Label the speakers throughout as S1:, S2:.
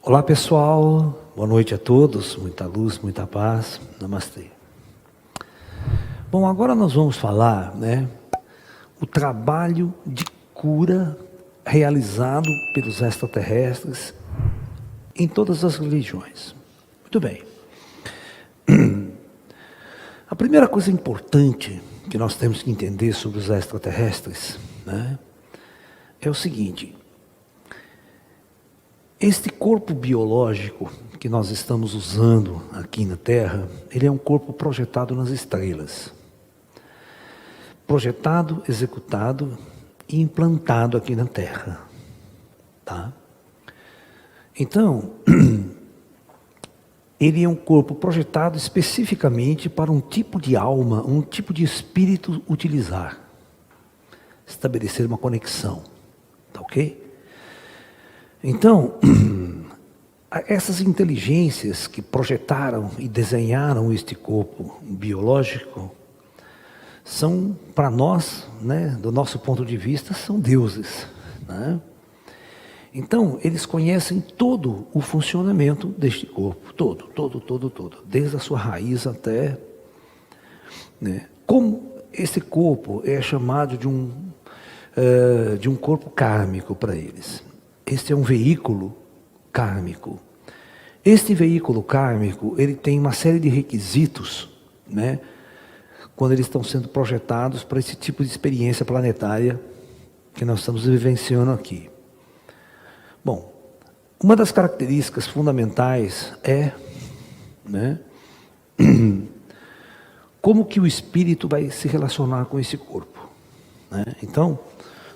S1: Olá pessoal, boa noite a todos, muita luz, muita paz, namastê. Bom, agora nós vamos falar, o trabalho de cura realizado pelos extraterrestres em todas as religiões. Muito bem. A primeira coisa importante que nós temos que entender sobre os extraterrestres, é o seguinte: este corpo biológico que nós estamos usando aqui na Terra, ele é um corpo projetado nas estrelas. Projetado, executado e implantado aqui na Terra. Tá? Então, ele é um corpo projetado especificamente para um tipo de alma, um tipo de espírito utilizar. Estabelecer uma conexão. Tá ok? Então, essas inteligências que projetaram e desenharam este corpo biológico são, para nós, do nosso ponto de vista, são deuses. Então, eles conhecem todo o funcionamento deste corpo, todo, desde a sua raiz até... Como esse corpo é chamado de um corpo kármico para eles. Este é um veículo kármico. Este veículo kármico, ele tem uma série de requisitos, quando eles estão sendo projetados para esse tipo de experiência planetária que nós estamos vivenciando aqui. Bom, uma das características fundamentais é, como que o espírito vai se relacionar com esse corpo. Então,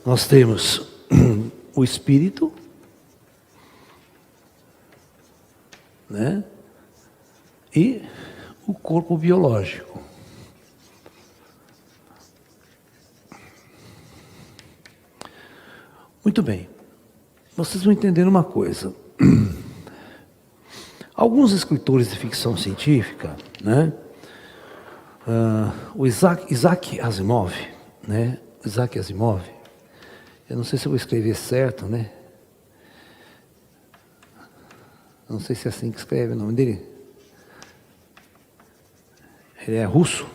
S1: nós temos o espírito, e o corpo biológico. Muito bem. Vocês vão entender uma coisa. Alguns escritores de ficção científica, o Isaac Asimov, Isaac Asimov, eu não sei se eu vou escrever certo, não sei se é assim que escreve o nome dele. Ele é russo,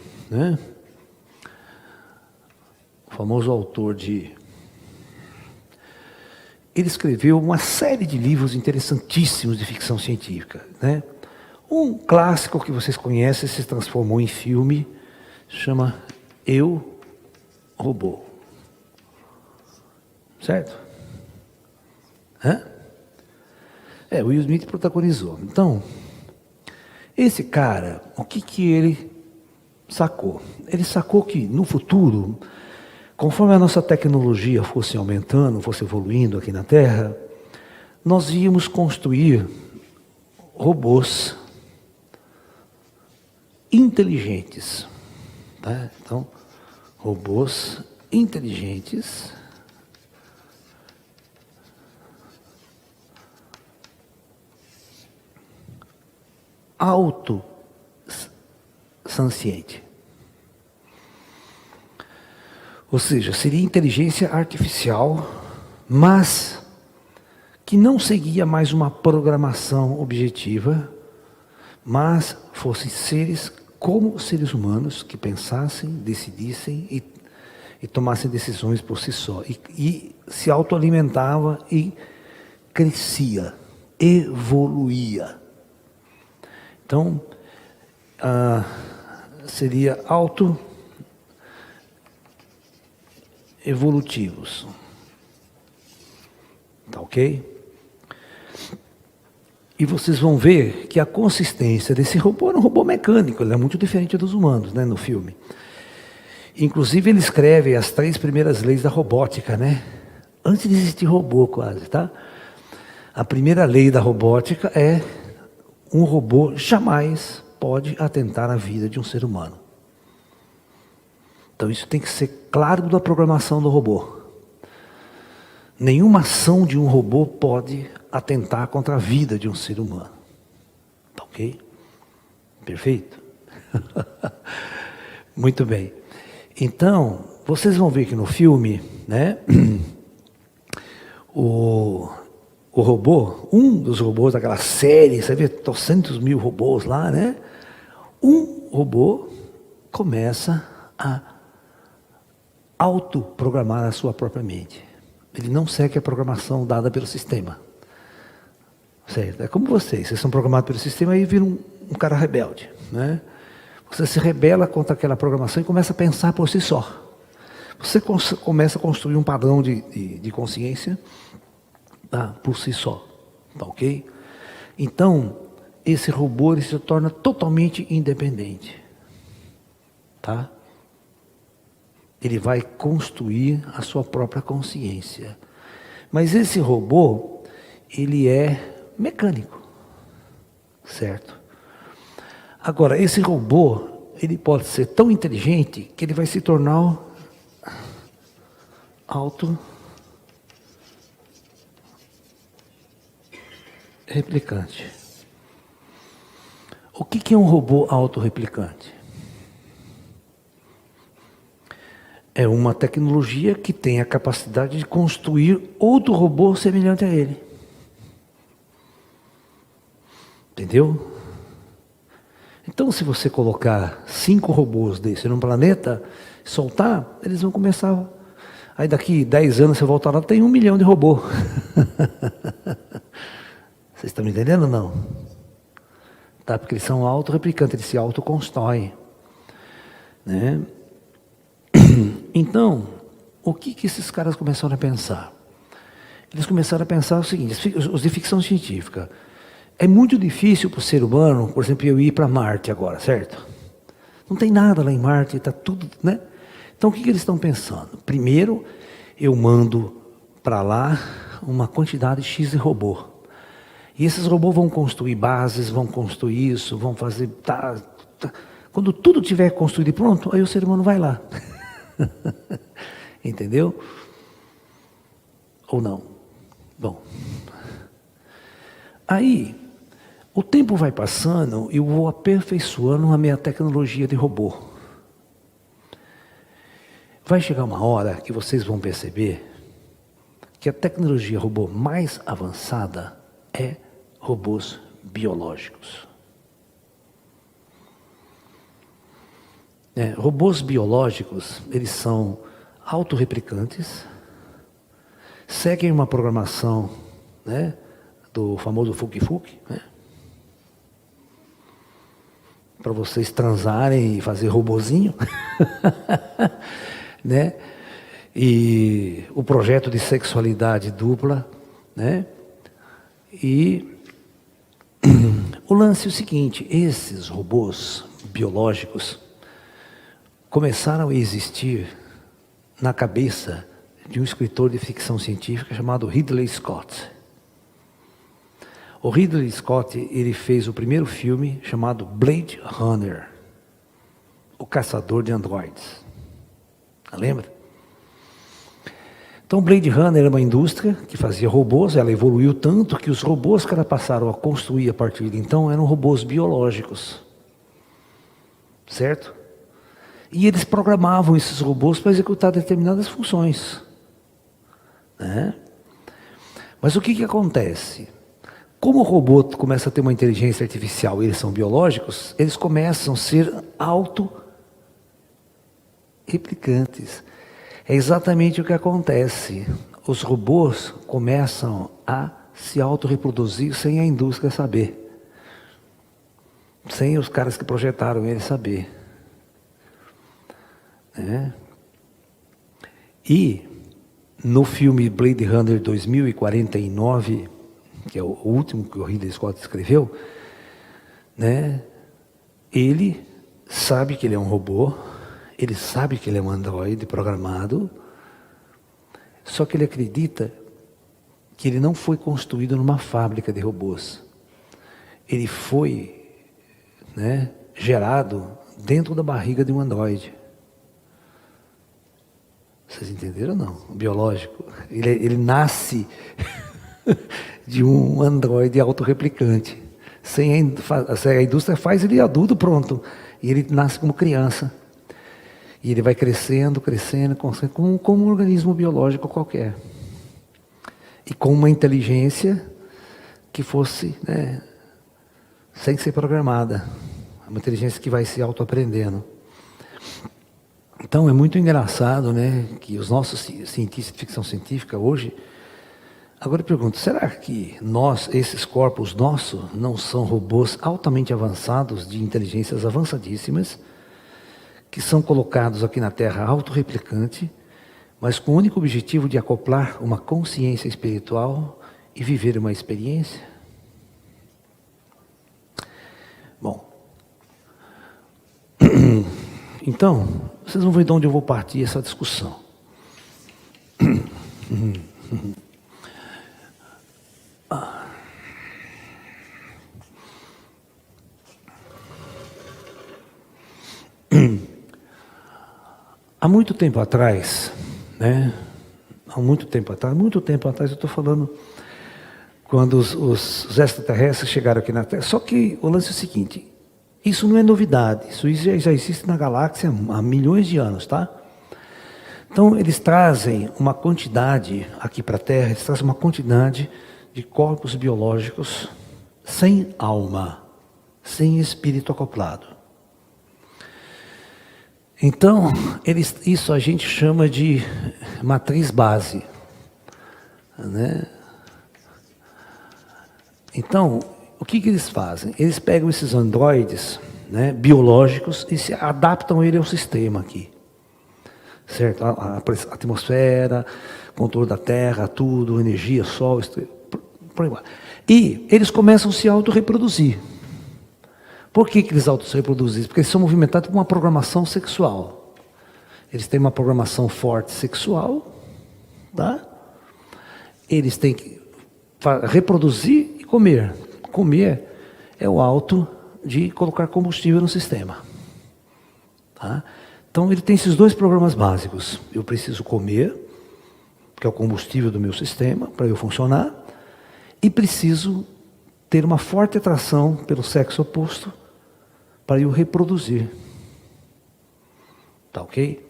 S1: o famoso autor de... Ele escreveu uma série de livros interessantíssimos de ficção científica. Um clássico que vocês conhecem, se transformou em filme, chama Eu, Robô. Certo? O Will Smith protagonizou. Então, esse cara, o que ele sacou? Ele sacou que no futuro, conforme a nossa tecnologia fosse aumentando, fosse evoluindo aqui na Terra, nós íamos construir robôs inteligentes. Então, robôs inteligentes, autossanciente. Ou seja, seria inteligência artificial, mas que não seguia mais uma programação objetiva, mas fossem seres como seres humanos que pensassem, decidissem e tomassem decisões por si só. E se autoalimentava e crescia, evoluía. Então, seria evolutivos. Tá ok? E vocês vão ver que a consistência desse robô era um robô mecânico, ele é muito diferente dos humanos, no filme. Inclusive ele escreve as 3 primeiras leis da robótica, antes de existir robô quase, tá? A primeira lei da robótica é: um robô jamais pode atentar à vida de um ser humano. Então isso tem que ser claro da programação do robô. Nenhuma ação de um robô pode atentar contra a vida de um ser humano. Tá ok? Perfeito? Muito bem. Então, vocês vão ver que no filme, o o robô, um dos robôs daquela série, você vê 200.000 robôs lá, né? Um robô começa a autoprogramar a sua própria mente. Ele não segue a programação dada pelo sistema. Certo? É como vocês são programados pelo sistema e viram um cara rebelde, né? Você se rebela contra aquela programação e começa a pensar por si só. Você começa a construir um padrão de consciência por si só, tá ok? Então, esse robô ele se torna totalmente independente, tá? Ele vai construir a sua própria consciência. Mas esse robô, ele é mecânico, certo? Agora, esse robô, ele pode ser tão inteligente que ele vai se tornar autorreplicante. O que é um robô autorreplicante? É uma tecnologia que tem a capacidade de construir outro robô semelhante a ele. Entendeu? Então, se você colocar 5 robôs desse num planeta, soltar, eles vão começar. Aí daqui 10 anos você voltar lá, tem 1 milhão de robôs. Vocês estão me entendendo ou não? Tá? Porque eles são autorreplicantes, eles se autoconstroem. Né? Então, o que esses caras começaram a pensar? Eles começaram a pensar o seguinte, os de ficção científica. É muito difícil para o ser humano, por exemplo, eu ir para Marte agora, certo? Não tem nada lá em Marte, está tudo, né? Então, o que eles estão pensando? Primeiro, eu mando para lá uma quantidade X de robô. E esses robôs vão construir bases, vão construir isso, vão fazer... Quando tudo tiver construído e pronto, aí o ser humano vai lá. Entendeu? Ou não? Bom. Aí, o tempo vai passando e eu vou aperfeiçoando a minha tecnologia de robô. Vai chegar uma hora que vocês vão perceber que a tecnologia robô mais avançada é robôs biológicos. Robôs biológicos, eles são autorreplicantes, seguem uma programação, né, do famoso Fuki-Fuki, né, para vocês transarem e fazer robozinho, né, e o projeto de sexualidade dupla, né, e o lance é o seguinte, esses robôs biológicos começaram a existir na cabeça de um escritor de ficção científica chamado Ridley Scott. O Ridley Scott, ele fez o primeiro filme chamado Blade Runner, o caçador de androides. Lembra? Então, Blade Runner era uma indústria que fazia robôs, ela evoluiu tanto que os robôs que ela passaram a construir a partir de então eram robôs biológicos. Certo? E eles programavam esses robôs para executar determinadas funções. Né? Mas o que acontece? Como o robô começa a ter uma inteligência artificial e eles são biológicos, eles começam a ser autorreplicantes. É exatamente o que acontece. Os robôs começam a se autorreproduzir sem a indústria saber. Sem os caras que projetaram eles saber. E no filme Blade Runner 2049, que é o último que o Ridley Scott escreveu, né, ele sabe que ele é um robô, ele sabe que ele é um androide programado, só que ele acredita que ele não foi construído numa fábrica de robôs. Ele foi, né, gerado dentro da barriga de um androide. Vocês entenderam ou não? O biológico. Ele nasce de um androide autorreplicante. A indústria faz ele adulto, pronto. E ele nasce como criança. E ele vai crescendo, como um organismo biológico qualquer. E com uma inteligência que fosse, né, sem ser programada. É uma inteligência que vai se autoaprendendo. Então é muito engraçado, né, que os nossos cientistas de ficção científica hoje... Agora eu pergunto, será que nós, esses corpos nossos, não são robôs altamente avançados, de inteligências avançadíssimas, que são colocados aqui na Terra autorreplicante, mas com o único objetivo de acoplar uma consciência espiritual e viver uma experiência? Bom, então, vocês vão ver de onde eu vou partir essa discussão. Há muito tempo atrás, né? Muito tempo atrás, eu estou falando quando os extraterrestres chegaram aqui na Terra. Só que o lance é o seguinte, isso não é novidade, isso já existe na galáxia há milhões de anos, tá? Então eles trazem uma quantidade aqui para a Terra, eles trazem uma quantidade de corpos biológicos sem alma, sem espírito acoplado. Então, isso a gente chama de matriz base, né? Então, o que eles fazem? Eles pegam esses androides, né, biológicos e se adaptam ele ao sistema aqui, certo? A atmosfera, controle da Terra, tudo, energia, sol, por aí vai. E eles começam a se autorreproduzir. Por que eles auto-reproduzem? Porque eles são movimentados por uma programação sexual. Eles têm uma programação forte sexual, tá? Eles têm que reproduzir e comer. Comer é o ato de colocar combustível no sistema. Tá? Então ele tem esses dois programas básicos. Eu preciso comer, que é o combustível do meu sistema, para eu funcionar, e preciso ter uma forte atração pelo sexo oposto para eu reproduzir. Tá ok?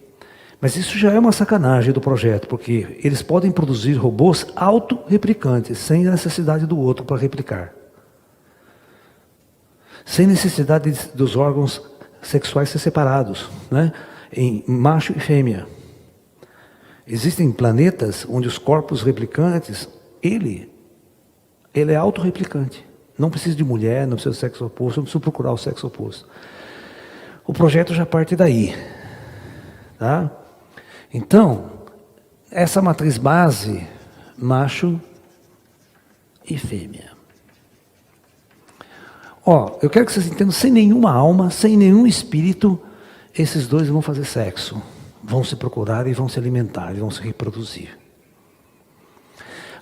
S1: Mas isso já é uma sacanagem do projeto, porque eles podem produzir robôs autorreplicantes, sem necessidade do outro para replicar. Sem necessidade dos órgãos sexuais ser separados, né? Em macho e fêmea. Existem planetas onde os corpos replicantes, ele é autorreplicante. Não precisa de mulher, não precisa de sexo oposto, não precisa procurar o sexo oposto. O projeto já parte daí. Tá? Então, essa matriz base, macho e fêmea. Ó, eu quero que vocês entendam, sem nenhuma alma, sem nenhum espírito, esses dois vão fazer sexo. Vão se procurar e vão se alimentar, e vão se reproduzir.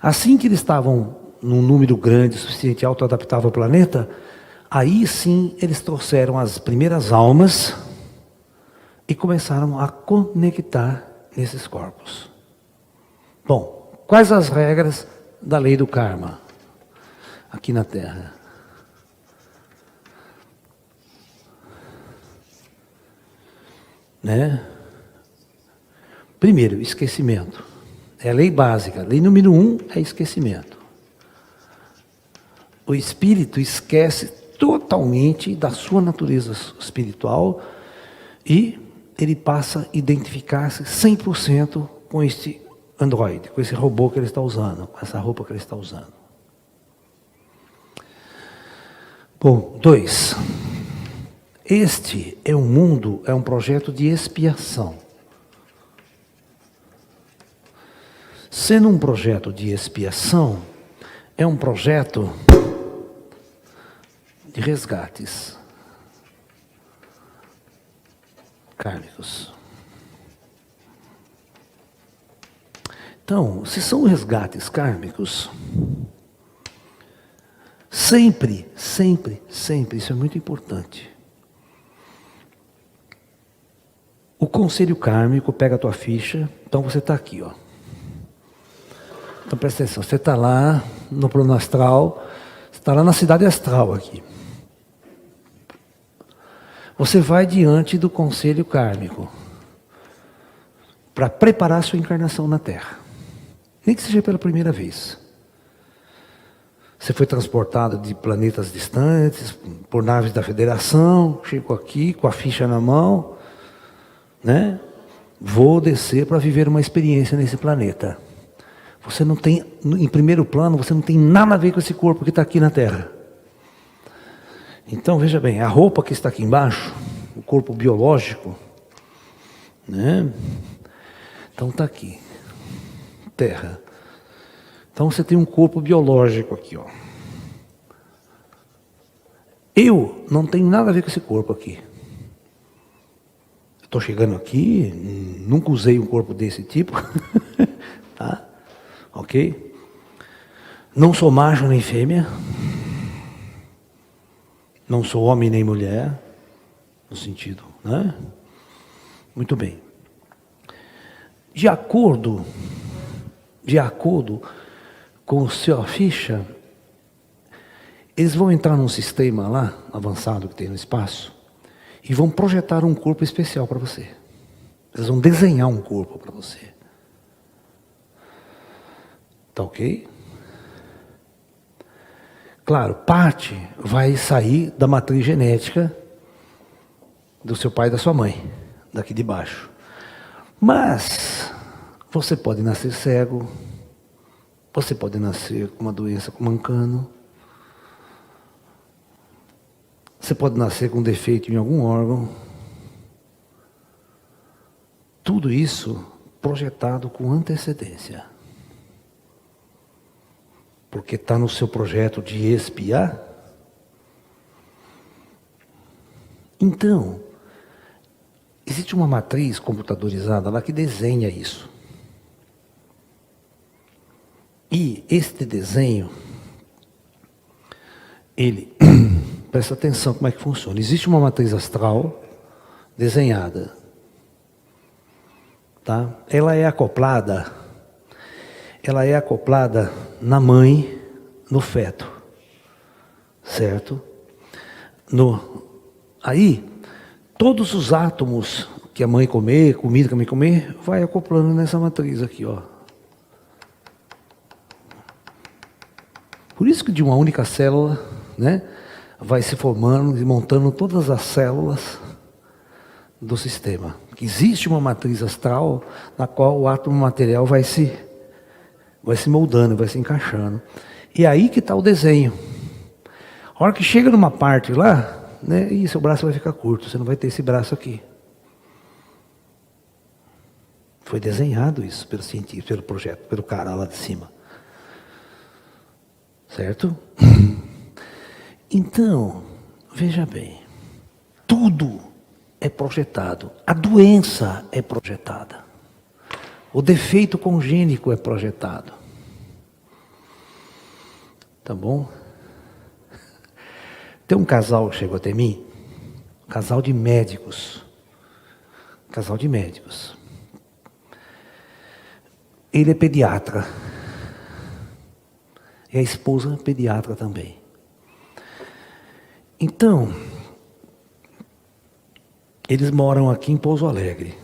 S1: Assim que eles estavam num número grande, suficiente, auto-adaptável ao planeta, aí sim eles trouxeram as primeiras almas e começaram a conectar nesses corpos. Bom, quais as regras da lei do karma aqui na Terra? Né? Primeiro, esquecimento. É a lei básica. Lei número 1 é esquecimento. O espírito esquece totalmente da sua natureza espiritual e ele passa a identificar-se 100% com este androide, com esse robô que ele está usando, com essa roupa que ele está usando. Bom, 2. Este é um mundo, é um projeto de expiação. Sendo um projeto de expiação, é um projeto de resgates kármicos. Então, se são resgates kármicos, sempre, isso é muito importante. O conselho kármico pega a tua ficha, então você está aqui, ó. Então presta atenção, você está lá no plano astral, você está lá na cidade astral aqui. Você vai diante do conselho kármico para preparar a sua encarnação na Terra. Nem que seja pela primeira vez. Você foi transportado de planetas distantes, por naves da Federação, chegou aqui com a ficha na mão, né? Vou descer para viver uma experiência nesse planeta. Você não tem, em primeiro plano, você não tem nada a ver com esse corpo que está aqui na Terra. Então, veja bem, a roupa que está aqui embaixo, o corpo biológico, né? Então está aqui, Terra. Então você tem um corpo biológico aqui, ó. Eu não tenho nada a ver com esse corpo aqui. Estou chegando aqui, nunca usei um corpo desse tipo, tá? Ok? Não sou macho nem fêmea, não sou homem nem mulher, no sentido, né? Muito bem. De acordo com a sua ficha, eles vão entrar num sistema lá, avançado que tem no espaço, e vão projetar um corpo especial para você. Eles vão desenhar um corpo para você. Tá ok? Claro, parte vai sair da matriz genética do seu pai e da sua mãe, daqui de baixo. Mas você pode nascer cego, você pode nascer com uma doença como mancano, você pode nascer com defeito em algum órgão. Tudo isso projetado com antecedência. Porque está no seu projeto de expiar. Então, existe uma matriz computadorizada lá que desenha isso. E este desenho, ele, presta atenção como é que funciona. Existe uma matriz astral desenhada. Tá? Ela é acoplada na mãe, no feto. Certo? Aí, todos os átomos que a mãe comer, comida que a mãe comer, vai acoplando nessa matriz aqui, ó. Por isso que de uma única célula, né, vai se formando e montando todas as células do sistema. Existe uma matriz astral na qual o átomo material vai se moldando, vai se encaixando. E aí que está o desenho. A hora que chega numa parte lá, né, e seu braço vai ficar curto, você não vai ter esse braço aqui. Foi desenhado isso pelo cientista, pelo projeto, pelo cara lá de cima. Certo? Então, veja bem, tudo é projetado. A doença é projetada. O defeito congênito é projetado. Tá bom? Tem um casal que chegou até mim, um casal de médicos. Casal de médicos. Ele é pediatra. E a esposa é pediatra também. Então, eles moram aqui em Pouso Alegre.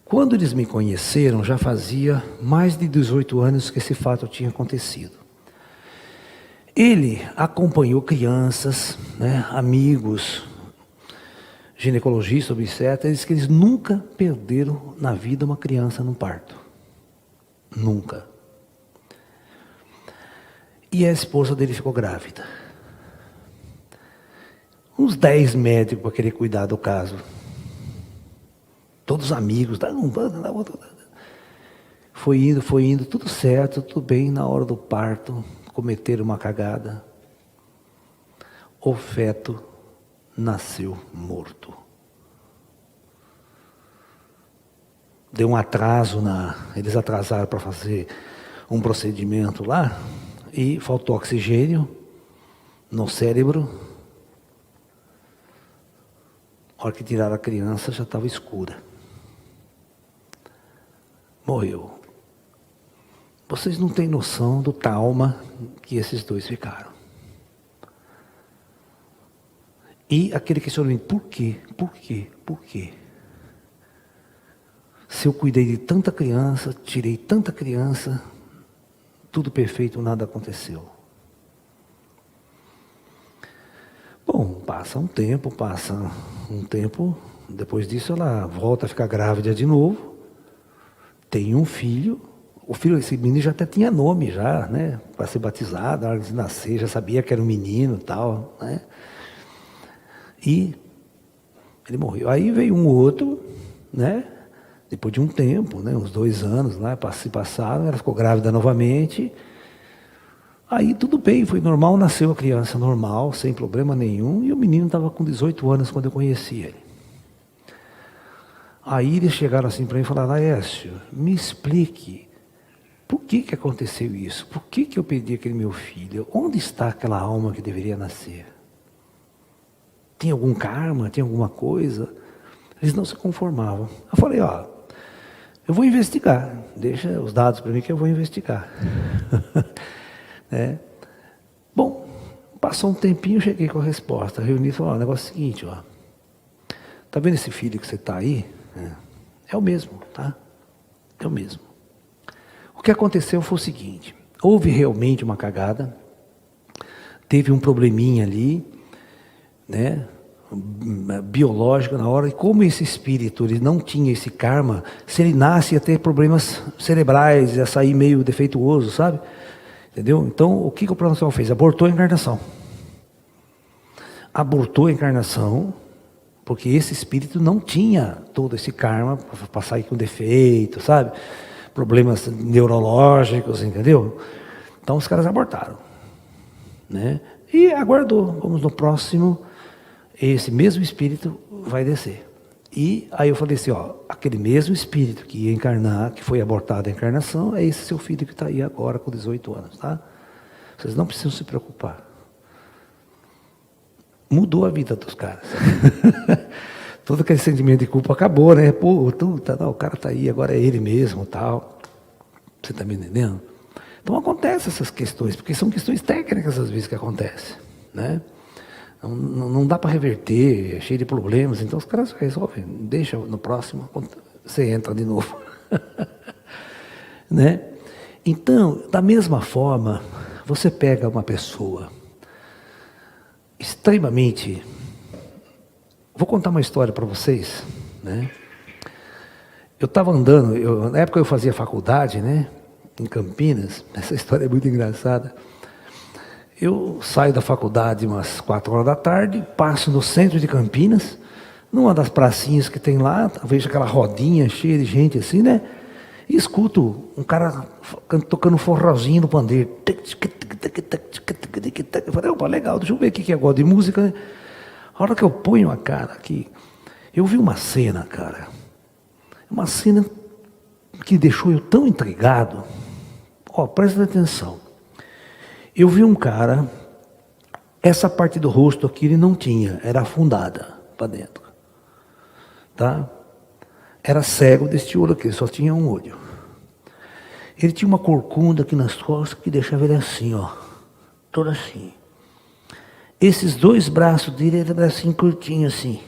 S1: Quando eles me conheceram, já fazia mais de 18 anos que esse fato tinha acontecido. Ele acompanhou crianças, né, amigos, ginecologistas, obstetras, diz que eles nunca perderam na vida uma criança no parto. Nunca. E a esposa dele ficou grávida. Uns 10 médicos para querer cuidar do caso. Todos amigos. Foi indo, tudo certo, tudo bem. Na hora do parto, cometeram uma cagada. O feto nasceu morto. Deu um atraso eles atrasaram para fazer um procedimento lá. E faltou oxigênio no cérebro. A hora que tiraram a criança já estava escura. Morreu. Vocês não têm noção do trauma que esses dois ficaram. E aquele questionamento, por quê? Por quê? Por quê? Se eu cuidei de tanta criança, tirei tanta criança, tudo perfeito, nada aconteceu. Bom, passa um tempo, depois disso ela volta a ficar grávida de novo, tem um filho, esse menino já até tinha nome já, né, para ser batizado, na hora de nascer, já sabia que era um menino e tal, né, e ele morreu. Aí veio um outro, né, depois de um tempo, né, uns 2 anos lá, se passaram, ela ficou grávida novamente. Aí tudo bem, foi normal, nasceu a criança normal, sem problema nenhum, e o menino estava com 18 anos quando eu conheci ele. Aí eles chegaram assim para mim e falaram: Laércio, me explique, por que aconteceu isso? Por que eu perdi aquele meu filho? Onde está aquela alma que deveria nascer? Tem algum karma? Tem alguma coisa? Eles não se conformavam. Eu falei: ó, eu vou investigar, deixa os dados para mim que eu vou investigar. Bom, passou um tempinho, cheguei com a resposta, reuni e falei: ó, o negócio é o seguinte, ó, tá vendo esse filho que você está aí? É o mesmo, tá? É o mesmo. O que aconteceu foi o seguinte: houve realmente uma cagada, teve um probleminha ali, né, biológico na hora, e como esse espírito ele não tinha esse karma, se ele nasce ia ter problemas cerebrais, ia sair meio defeituoso, sabe? Entendeu? Então, o que o plano astral fez? Abortou a encarnação. Abortou a encarnação, porque esse espírito não tinha todo esse karma para sair com defeito, sabe? Problemas neurológicos, entendeu? Então, os caras abortaram, né? E aguardou. Vamos no próximo, esse mesmo espírito vai descer. E aí eu falei assim, ó, aquele mesmo espírito que ia encarnar, que foi abortado a encarnação, é esse seu filho que está aí agora com 18 anos, tá? Vocês não precisam se preocupar. Mudou a vida dos caras. Todo aquele sentimento de culpa acabou, né? Pô, o cara está aí, agora é ele mesmo, tal. Você está me entendendo? Então acontecem essas questões, porque são questões técnicas às vezes que acontecem, né? Não dá para reverter, é cheio de problemas, então os caras resolvem, deixa no próximo, você entra de novo. Né? Então, da mesma forma, você pega uma pessoa extremamente... Vou contar uma história para vocês, né? Eu estava andando, na época eu fazia faculdade, né, em Campinas, essa história é muito engraçada. Eu saio da faculdade umas 4 horas da tarde, passo no centro de Campinas, numa das pracinhas que tem lá, vejo aquela rodinha cheia de gente assim, né? E escuto um cara tocando forrozinho no pandeiro. Eu falei: opa, legal, deixa eu ver o que é gosto de música, né? A hora que eu ponho a cara aqui, eu vi uma cena, cara. Uma cena que deixou eu tão intrigado. Ó, presta atenção. Eu vi um cara, essa parte do rosto aqui ele não tinha, era afundada para dentro, tá? Era cego deste olho aqui, só tinha um olho. Ele tinha uma corcunda aqui nas costas que deixava ele assim, ó, todo assim. Esses 2 braços dele eram assim, curtinho assim,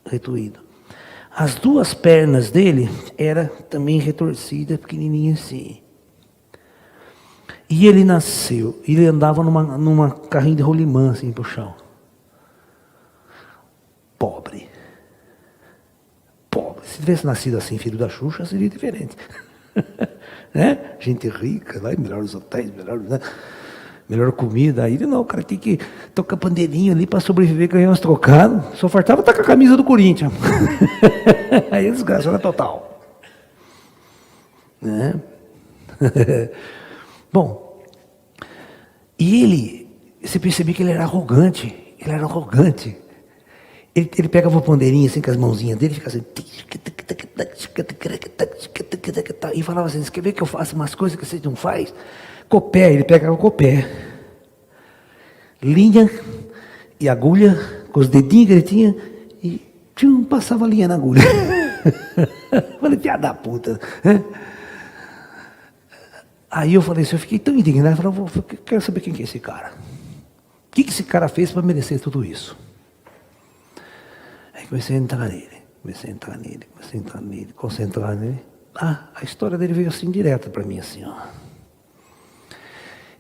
S1: retuído. As 2 pernas dele eram também retorcidas, pequenininhas assim. E ele nasceu, ele andava numa carrinho de rolimã, assim, pro chão. Pobre. Pobre. Se tivesse nascido assim, filho da Xuxa, seria diferente. Né? Gente rica, lá, melhores hotéis, melhor comida. Aí ele não, o cara tem que tocar pandeirinho ali para sobreviver, ganhar uns trocados. Só faltava estar com a camisa do Corinthians. Aí desgraça era total. Né? Bom, e você percebia que ele era arrogante. Ele pegava o pandeirinho assim com as mãozinhas dele, ficava assim, e falava assim: você quer ver que eu faço umas coisas que você não faz? Copé, ele pegava o copé, linha e agulha, com os dedinhos que ele tinha, e passava a linha na agulha. Falei: piada da puta, né? Aí eu falei assim, eu fiquei tão indignado, eu falei: eu quero saber quem que é esse cara. O que esse cara fez para merecer tudo isso? Aí comecei a entrar nele, concentrar nele. A história dele veio assim direta para mim, assim, ó.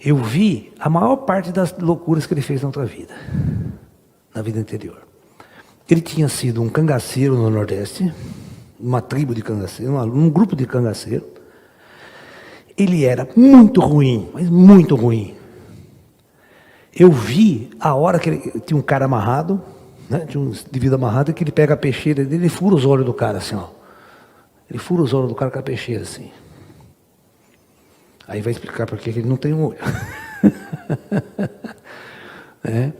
S1: Eu vi a maior parte das loucuras que ele fez na outra vida, na vida anterior. Ele tinha sido um cangaceiro no Nordeste, uma tribo de cangaceiro, um grupo de cangaceiro. Ele era muito ruim, mas muito ruim. Eu vi a hora que ele tinha um cara amarrado, né, tinha um indivíduo amarrado, que ele pega a peixeira dele e fura os olhos do cara assim, ó. Ele fura os olhos do cara com a peixeira assim. Aí vai explicar por que ele não tem um olho. É.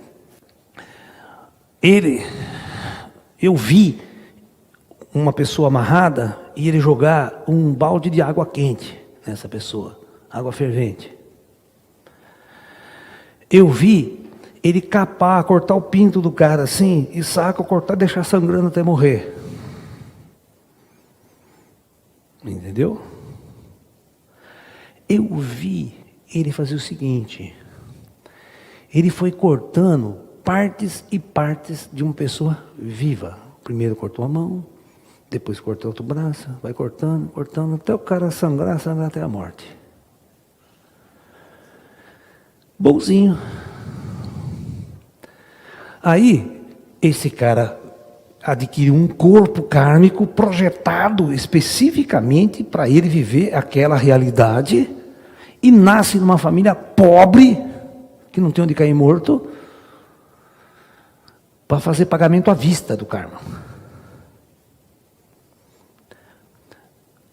S1: Eu vi uma pessoa amarrada e ele jogar um balde de água quente nessa pessoa, água fervente. Eu vi ele capar, cortar o pinto do cara assim, e saco, cortar, deixar sangrando até morrer. Entendeu? Eu vi ele fazer o seguinte: ele foi cortando partes e partes de uma pessoa viva. Primeiro cortou a mão, depois cortou outro braço, vai cortando, cortando, até o cara sangrar até a morte. Bonzinho. Aí, esse cara adquiriu um corpo kármico projetado especificamente para ele viver aquela realidade e nasce numa família pobre, que não tem onde cair morto, para fazer pagamento à vista do karma.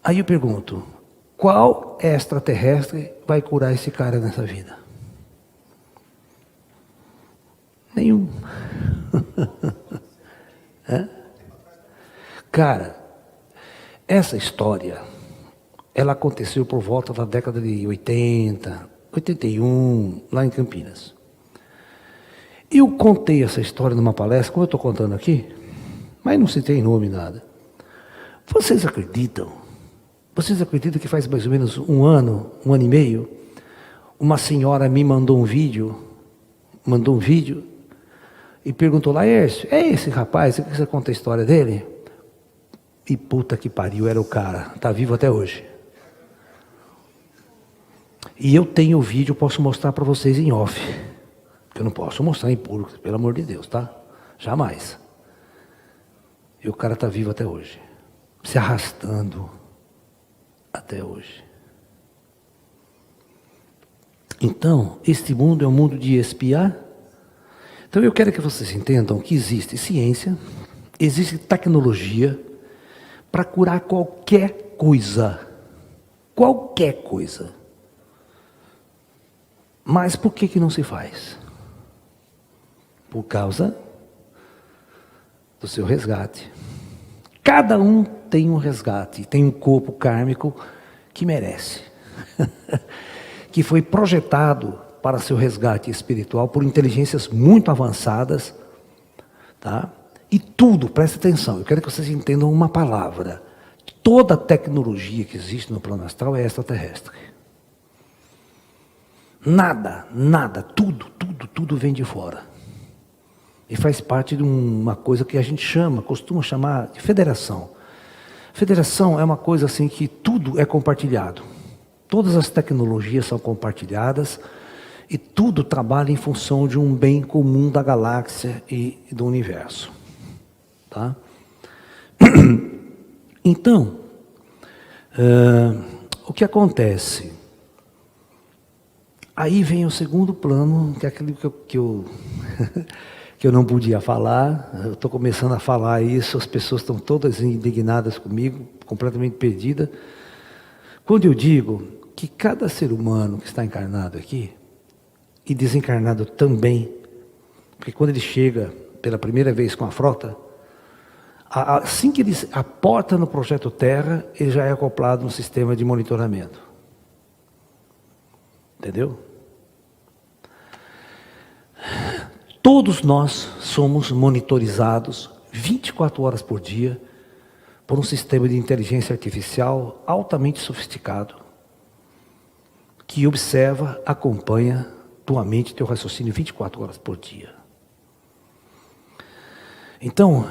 S1: Aí eu pergunto, qual extraterrestre vai curar esse cara nessa vida? Nenhum. É? Cara, essa história, ela aconteceu por volta da década de 80, 81, lá em Campinas. Eu contei essa história numa palestra, como eu estou contando aqui, mas não citei nome, nada. Vocês acreditam que faz mais ou menos um ano e meio, uma senhora me mandou um vídeo e perguntou: Laércio, é esse rapaz, você conta a história dele? E puta que pariu, era o cara, está vivo até hoje. E eu tenho o vídeo, posso mostrar para vocês em off. Eu não posso mostrar em público, pelo amor de Deus, tá? Jamais. E o cara está vivo até hoje, se arrastando até hoje. Então, este mundo é um mundo de espiar. Então eu quero que vocês entendam que existe ciência, existe tecnologia para curar qualquer coisa. Qualquer coisa. Mas por que não se faz? Por causa do seu resgate. Cada um tem um resgate, tem um corpo kármico que merece. Que foi projetado para seu resgate espiritual por inteligências muito avançadas, tá? E tudo, presta atenção, eu quero que vocês entendam uma palavra. Toda tecnologia que existe no plano astral é extraterrestre. Nada, tudo vem de fora. E faz parte de uma coisa que a gente costuma chamar de federação. Federação é uma coisa assim que tudo é compartilhado. Todas as tecnologias são compartilhadas e tudo trabalha em função de um bem comum da galáxia e do universo. Tá? Então, o que acontece? Aí vem o segundo plano, que é aquele que eu que eu não podia falar. Eu estou começando a falar isso, as pessoas estão todas indignadas comigo, completamente perdidas. Quando eu digo que cada ser humano que está encarnado aqui, e desencarnado também, porque quando ele chega pela primeira vez com a frota, assim que ele aporta no Projeto Terra, ele já é acoplado no sistema de monitoramento. Entendeu? Todos nós somos monitorizados 24 horas por dia por um sistema de inteligência artificial altamente sofisticado que observa, acompanha tua mente, teu raciocínio 24 horas por dia. Então,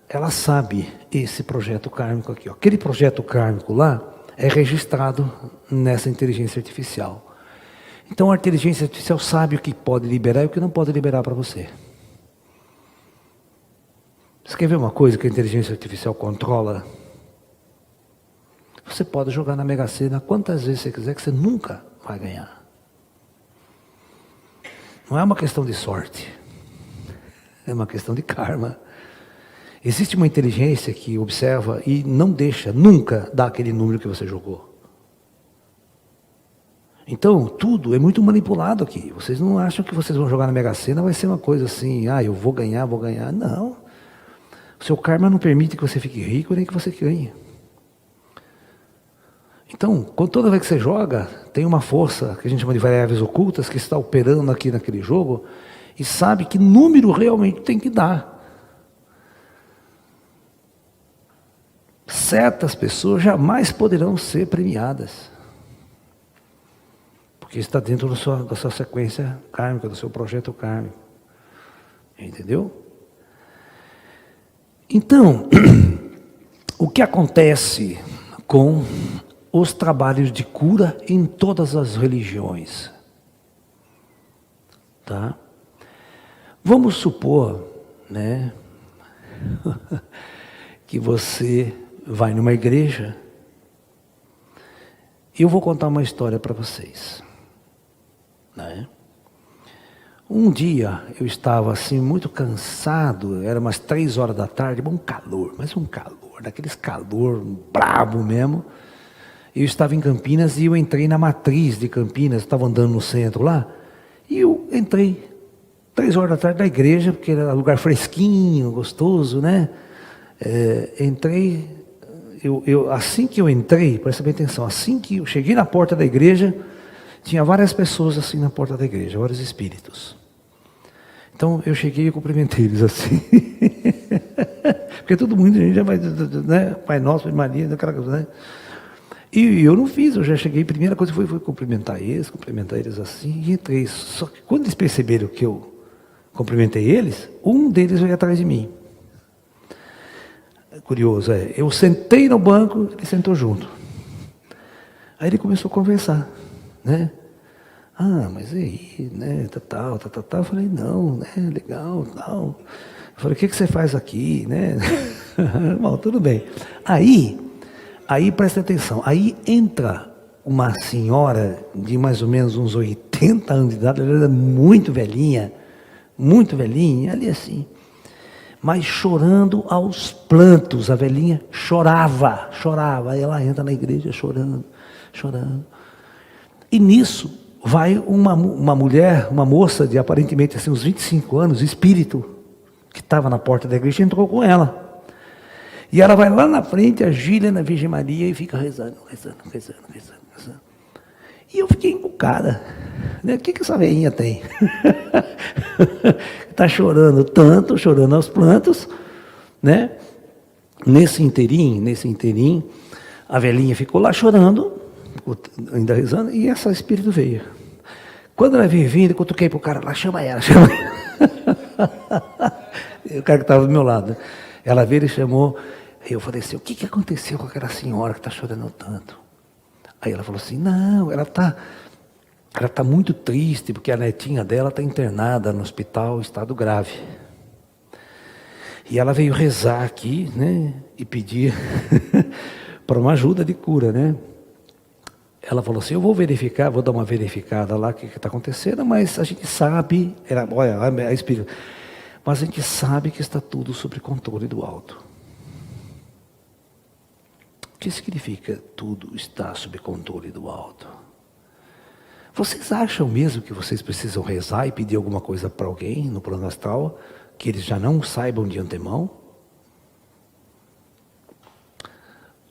S1: ela sabe esse projeto kármico aqui. Ó. Aquele projeto kármico lá é registrado nessa inteligência artificial. Então a inteligência artificial sabe o que pode liberar e o que não pode liberar para você. Você quer ver uma coisa que a inteligência artificial controla? Você pode jogar na Mega Sena quantas vezes você quiser, que você nunca vai ganhar. Não é uma questão de sorte. É uma questão de karma. Existe uma inteligência que observa e não deixa nunca dar aquele número que você jogou. Então, tudo é muito manipulado aqui. Vocês não acham que vocês vão jogar na Mega Sena, vai ser uma coisa assim, eu vou ganhar. Não. O seu karma não permite que você fique rico, nem que você ganhe. Então, toda vez que você joga, tem uma força, que a gente chama de variáveis ocultas, que está operando aqui naquele jogo, e sabe que número realmente tem que dar. Certas pessoas jamais poderão ser premiadas. Porque está dentro da sua sequência kármica, do seu projeto kármico. Entendeu? Então, o que acontece com os trabalhos de cura em todas as religiões? Tá? Vamos supor, né, que você vai numa igreja e eu vou contar uma história para vocês. Né? Um dia eu estava assim muito cansado, era umas 3 horas da tarde, um calor, mas um calor, daqueles calor brabo mesmo. Eu estava em Campinas e eu entrei na matriz de Campinas, estava andando no centro lá, e eu entrei 3 horas da tarde na igreja, porque era um lugar fresquinho, gostoso, né? Entrei, assim que eu entrei, presta bem atenção, assim que eu cheguei na porta da igreja, tinha várias pessoas assim na porta da igreja, vários espíritos. Então eu cheguei e cumprimentei eles assim. Porque todo mundo, a gente já vai, né? Pai Nosso, Maria, aquela coisa, né? E eu não fiz, eu já cheguei, a primeira coisa foi cumprimentar eles assim, e entrei. Só que quando eles perceberam que eu cumprimentei eles, um deles veio atrás de mim. Curioso, eu sentei no banco, ele sentou junto. Aí ele começou a conversar, né? Mas e aí, né, tal. Eu falei, não, né, legal, tal. Eu falei, o que você faz aqui, né? Bom, tudo bem. Aí presta atenção, aí entra uma senhora de mais ou menos uns 80 anos de idade, ela era muito velhinha, ali assim, mas chorando aos prantos. A velhinha chorava, aí ela entra na igreja chorando. E nisso vai uma mulher, uma moça de aparentemente assim, uns 25 anos, espírito, que estava na porta da igreja, entrou com ela. E ela vai lá na frente, ajoelha na Virgem Maria e fica rezando. E eu fiquei encucada. Né? O que essa velhinha tem? Está chorando tanto, chorando aos prantos, né? Nesse interim, a velhinha ficou lá chorando, ainda rezando, e essa espírito veio. Quando ela veio vindo, eu cutuquei para o cara lá, chama ela. O cara que estava do meu lado. Ela veio e chamou. Eu falei assim, o que aconteceu com aquela senhora que está chorando tanto? Aí ela falou assim, não, ela está muito triste, porque a netinha dela está internada no hospital, estado grave. E ela veio rezar aqui, né, e pedir para uma ajuda de cura, né? Ela falou assim, eu vou verificar, vou dar uma verificada lá, o que está acontecendo, mas a gente sabe, olha, a espírito, mas a gente sabe que está tudo sob controle do alto. O que significa tudo está sob controle do alto? Vocês acham mesmo que vocês precisam rezar e pedir alguma coisa para alguém no plano astral, que eles já não saibam de antemão?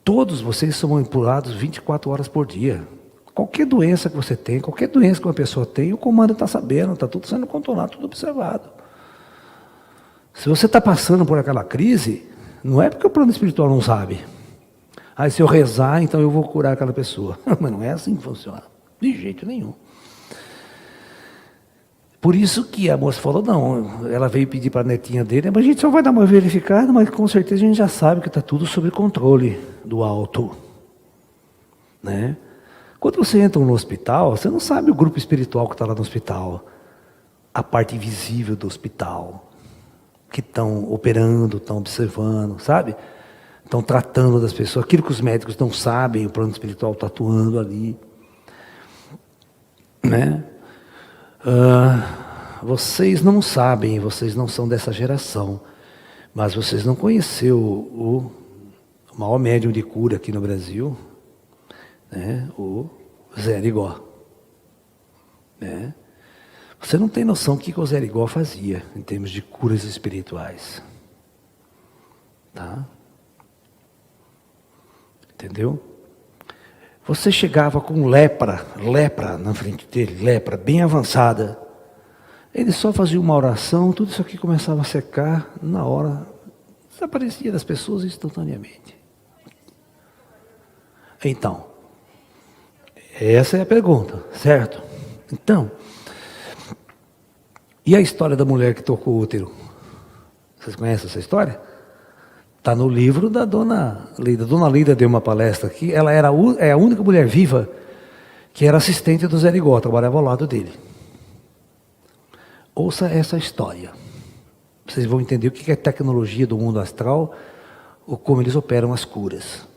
S1: Todos vocês são manipulados 24 horas por dia. Qualquer doença que você tem, qualquer doença que uma pessoa tem, o comando está sabendo, está tudo sendo controlado, tudo observado. Se você está passando por aquela crise, não é porque o plano espiritual não sabe. Aí se eu rezar, então eu vou curar aquela pessoa. Mas não é assim que funciona. De jeito nenhum. Por isso que a moça falou, não, ela veio pedir para a netinha dele, mas a gente só vai dar uma verificada, mas com certeza a gente já sabe que está tudo sob controle do alto. Né? Quando você entra no hospital, você não sabe o grupo espiritual que está lá no hospital, a parte invisível do hospital, que estão operando, estão observando, sabe? Estão tratando das pessoas, aquilo que os médicos não sabem, o plano espiritual está atuando ali, né? Vocês não sabem, vocês não são dessa geração, mas vocês não conheceram o maior médium de cura aqui no Brasil, né? O Zé Arigó, né? Você não tem noção do que o Zé Arigó fazia em termos de curas espirituais, tá? Entendeu? Você chegava com lepra na frente dele, lepra bem avançada. Ele só fazia uma oração, tudo isso aqui começava a secar, na hora, desaparecia das pessoas instantaneamente. Então, essa é a pergunta, certo? Então, e a história da mulher que tocou o útero? Vocês conhecem essa história? Está no livro da Dona Lida. Dona Lida deu uma palestra aqui. Ela é a única mulher viva que era assistente do Zé Arigó, trabalhava ao lado dele. Ouça essa história. Vocês vão entender o que é tecnologia do mundo astral, ou como eles operam as curas.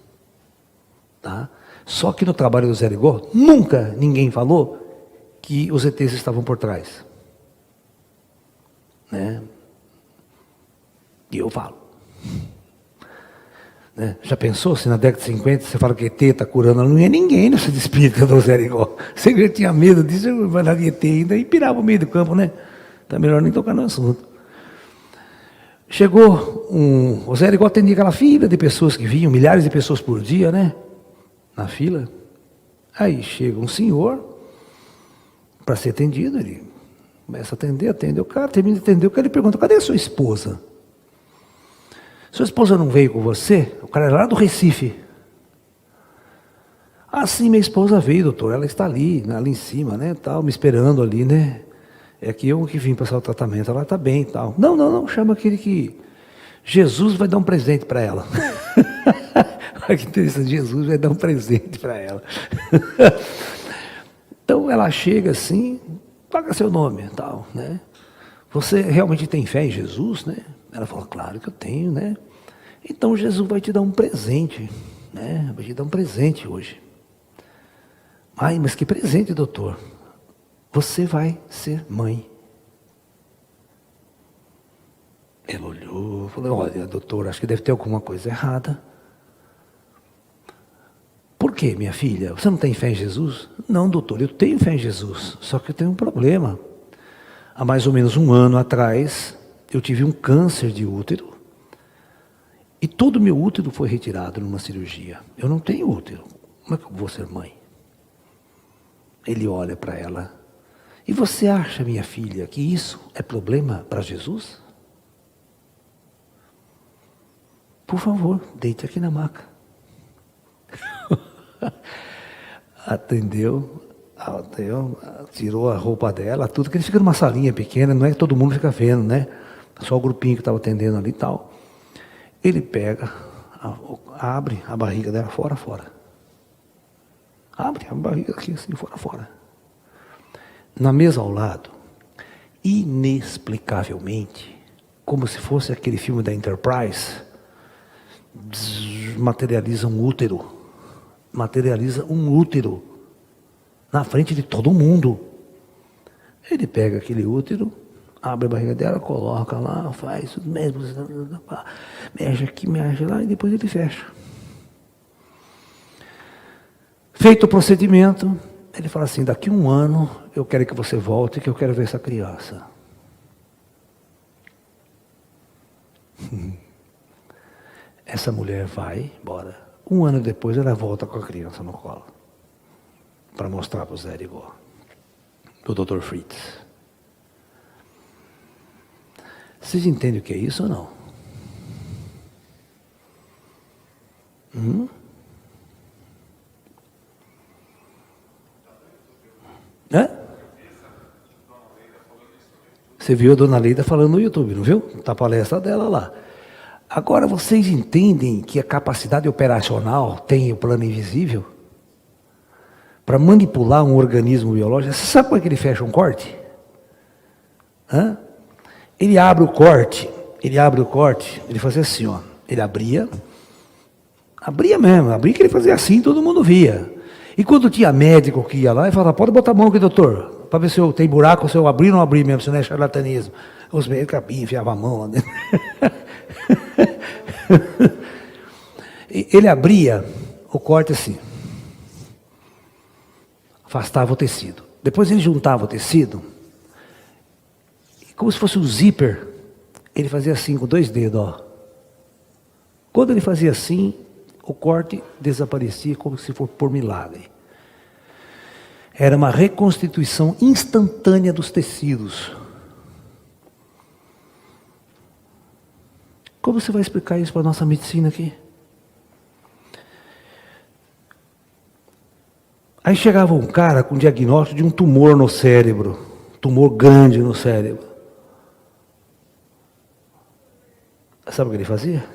S1: Tá? Só que no trabalho do Zé Arigó, nunca ninguém falou que os ETs estavam por trás. Né? E eu falo. Né? Já pensou se na década de 50 você fala que ET está curando? Não ia ninguém no centro espírita do Zé Arigó. Você já tinha medo disso, vai lá de ET ainda e pirava o meio do campo, né? Tá melhor nem tocar no assunto. Chegou o Zé Arigó atendia aquela fila de pessoas que vinham, milhares de pessoas por dia, né? Na fila. Aí chega um senhor para ser atendido, ele começa a atender o cara, termina de atender o cara, ele pergunta: cadê a sua esposa? Sua esposa não veio com você? O cara era lá do Recife. Ah, sim, minha esposa veio, doutor. Ela está ali em cima, né? Tal, me esperando ali, né? É que eu que vim passar o tratamento. Ela está bem e tal. Não, chama aquele que Jesus vai dar um presente para ela. Olha que interessante, Jesus vai dar um presente para ela. Então ela chega assim, paga seu nome e tal, né? Você realmente tem fé em Jesus, né? Ela fala: claro que eu tenho, né? Então Jesus vai te dar um presente, né? Vai te dar um presente hoje. Ai, mas que presente, doutor? Você vai ser mãe. Ela olhou, falou: olha, doutor, acho que deve ter alguma coisa errada. Por quê, minha filha? Você não tem fé em Jesus? Não, doutor, eu tenho fé em Jesus, só que eu tenho um problema. Há mais ou menos um ano atrás, eu tive um câncer de útero, e todo o meu útero foi retirado numa cirurgia. Eu não tenho útero, como é que eu vou ser mãe? Ele olha para ela: e você acha, minha filha, que isso é problema para Jesus? Por favor, deite aqui na maca. Atendeu, tirou a roupa dela, tudo, que ele fica numa salinha pequena, não é que todo mundo fica vendo, né? Só o grupinho que estava atendendo ali e tal. Ele pega, abre a barriga dela fora. Abre a barriga aqui assim, fora. Na mesa ao lado, inexplicavelmente, como se fosse aquele filme da Enterprise, materializa um útero na frente de todo mundo. Ele pega aquele útero, abre a barriga dela, coloca lá, faz tudo mesmo, mexe aqui, mexe lá, e depois ele fecha. Feito o procedimento, ele fala assim: daqui a um ano eu quero que você volte, que eu quero ver essa criança. Essa mulher vai embora. Um ano depois ela volta com a criança no colo, para mostrar para o Zé Arigó, o Dr. Fritz. Vocês entendem o que é isso ou não? Hã? Você viu a Dona Leida falando no YouTube, não viu? Está a palestra dela lá. Agora vocês entendem que a capacidade operacional tem o plano invisível? para manipular um organismo biológico. Você sabe como é que ele fecha um corte? Hã? Ele abre o corte, ele fazia assim, ó. Ele abria mesmo, abria que ele fazia assim, todo mundo via. E quando tinha médico que ia lá, ele falava, pode botar a mão aqui, doutor, para ver se eu tenho buraco, se eu abrir ou não abrir mesmo, se não é charlatanismo. Os médicos enfiavam a mão lá dentro. Ele abria o corte assim, afastava o tecido. Depois ele juntava o tecido, e como se fosse um zíper, ele fazia assim com 2 dedos, ó. Quando ele fazia assim, o corte desaparecia como se fosse por milagre. Era uma reconstituição instantânea dos tecidos. Como você vai explicar isso para a nossa medicina aqui? Aí chegava um cara com diagnóstico de um tumor no cérebro, tumor grande no cérebro. Sabe o que ele fazia?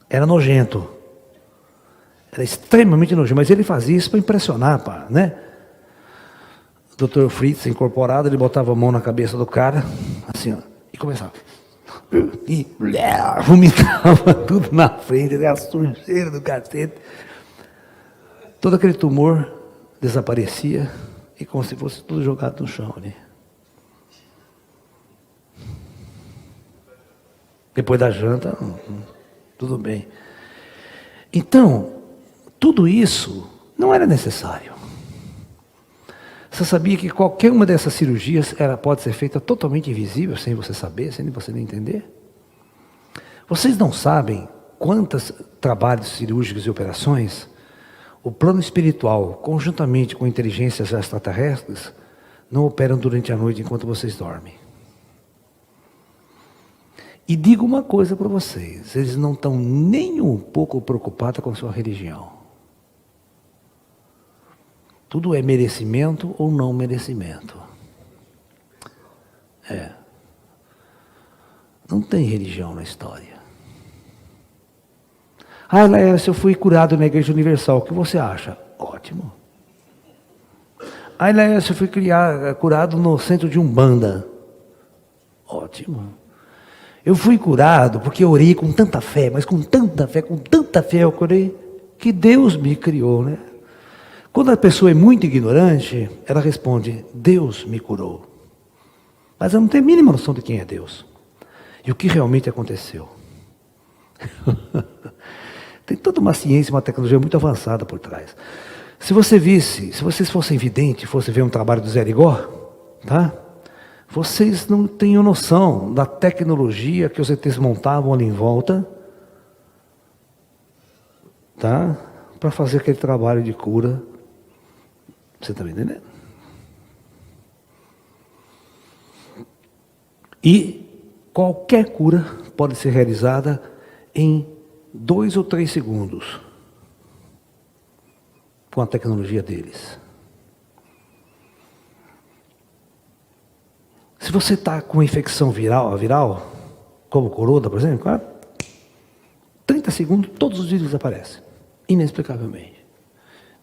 S1: Era nojento. Era extremamente nojento, mas ele fazia isso para impressionar, pá, né? O Dr. Fritz, incorporado, ele botava a mão na cabeça do cara, assim, ó, e começava. E vomitava tudo na frente, a sujeira do cacete. Todo aquele tumor desaparecia, e como se fosse tudo jogado no chão ali. Depois da janta, tudo bem. Então, tudo isso não era necessário. Você sabia que qualquer uma dessas cirurgias pode ser feita totalmente invisível, sem você saber, sem você nem entender? Vocês não sabem quantos trabalhos cirúrgicos e operações o plano espiritual, conjuntamente com inteligências extraterrestres, não operam durante a noite enquanto vocês dormem. E digo uma coisa para vocês, eles não estão nem um pouco preocupados com a sua religião. Tudo é merecimento ou não merecimento. Não tem religião na história. Ah, Laércio, eu fui curado na Igreja Universal, o que você acha? Ótimo. Ah, Laércio, eu fui curado no centro de Umbanda. Ótimo. Eu fui curado porque eu orei com tanta fé, mas com tanta fé eu orei, que Deus me criou, né? Quando a pessoa é muito ignorante, ela responde, Deus me curou. Mas ela não tem a mínima noção de quem é Deus. E o que realmente aconteceu. Tem toda uma ciência, uma tecnologia muito avançada por trás. Se vocês fossem videntes, fossem ver um trabalho do Zé Rigó, tá? Vocês não têm noção da tecnologia que os ETs montavam ali em volta, tá? Para fazer aquele trabalho de cura. Você está me entendendo? E qualquer cura pode ser realizada em 2 ou 3 segundos com a tecnologia deles. Se você está com infecção viral, como corona, por exemplo, 30 segundos, todos os vírus aparecem, inexplicavelmente,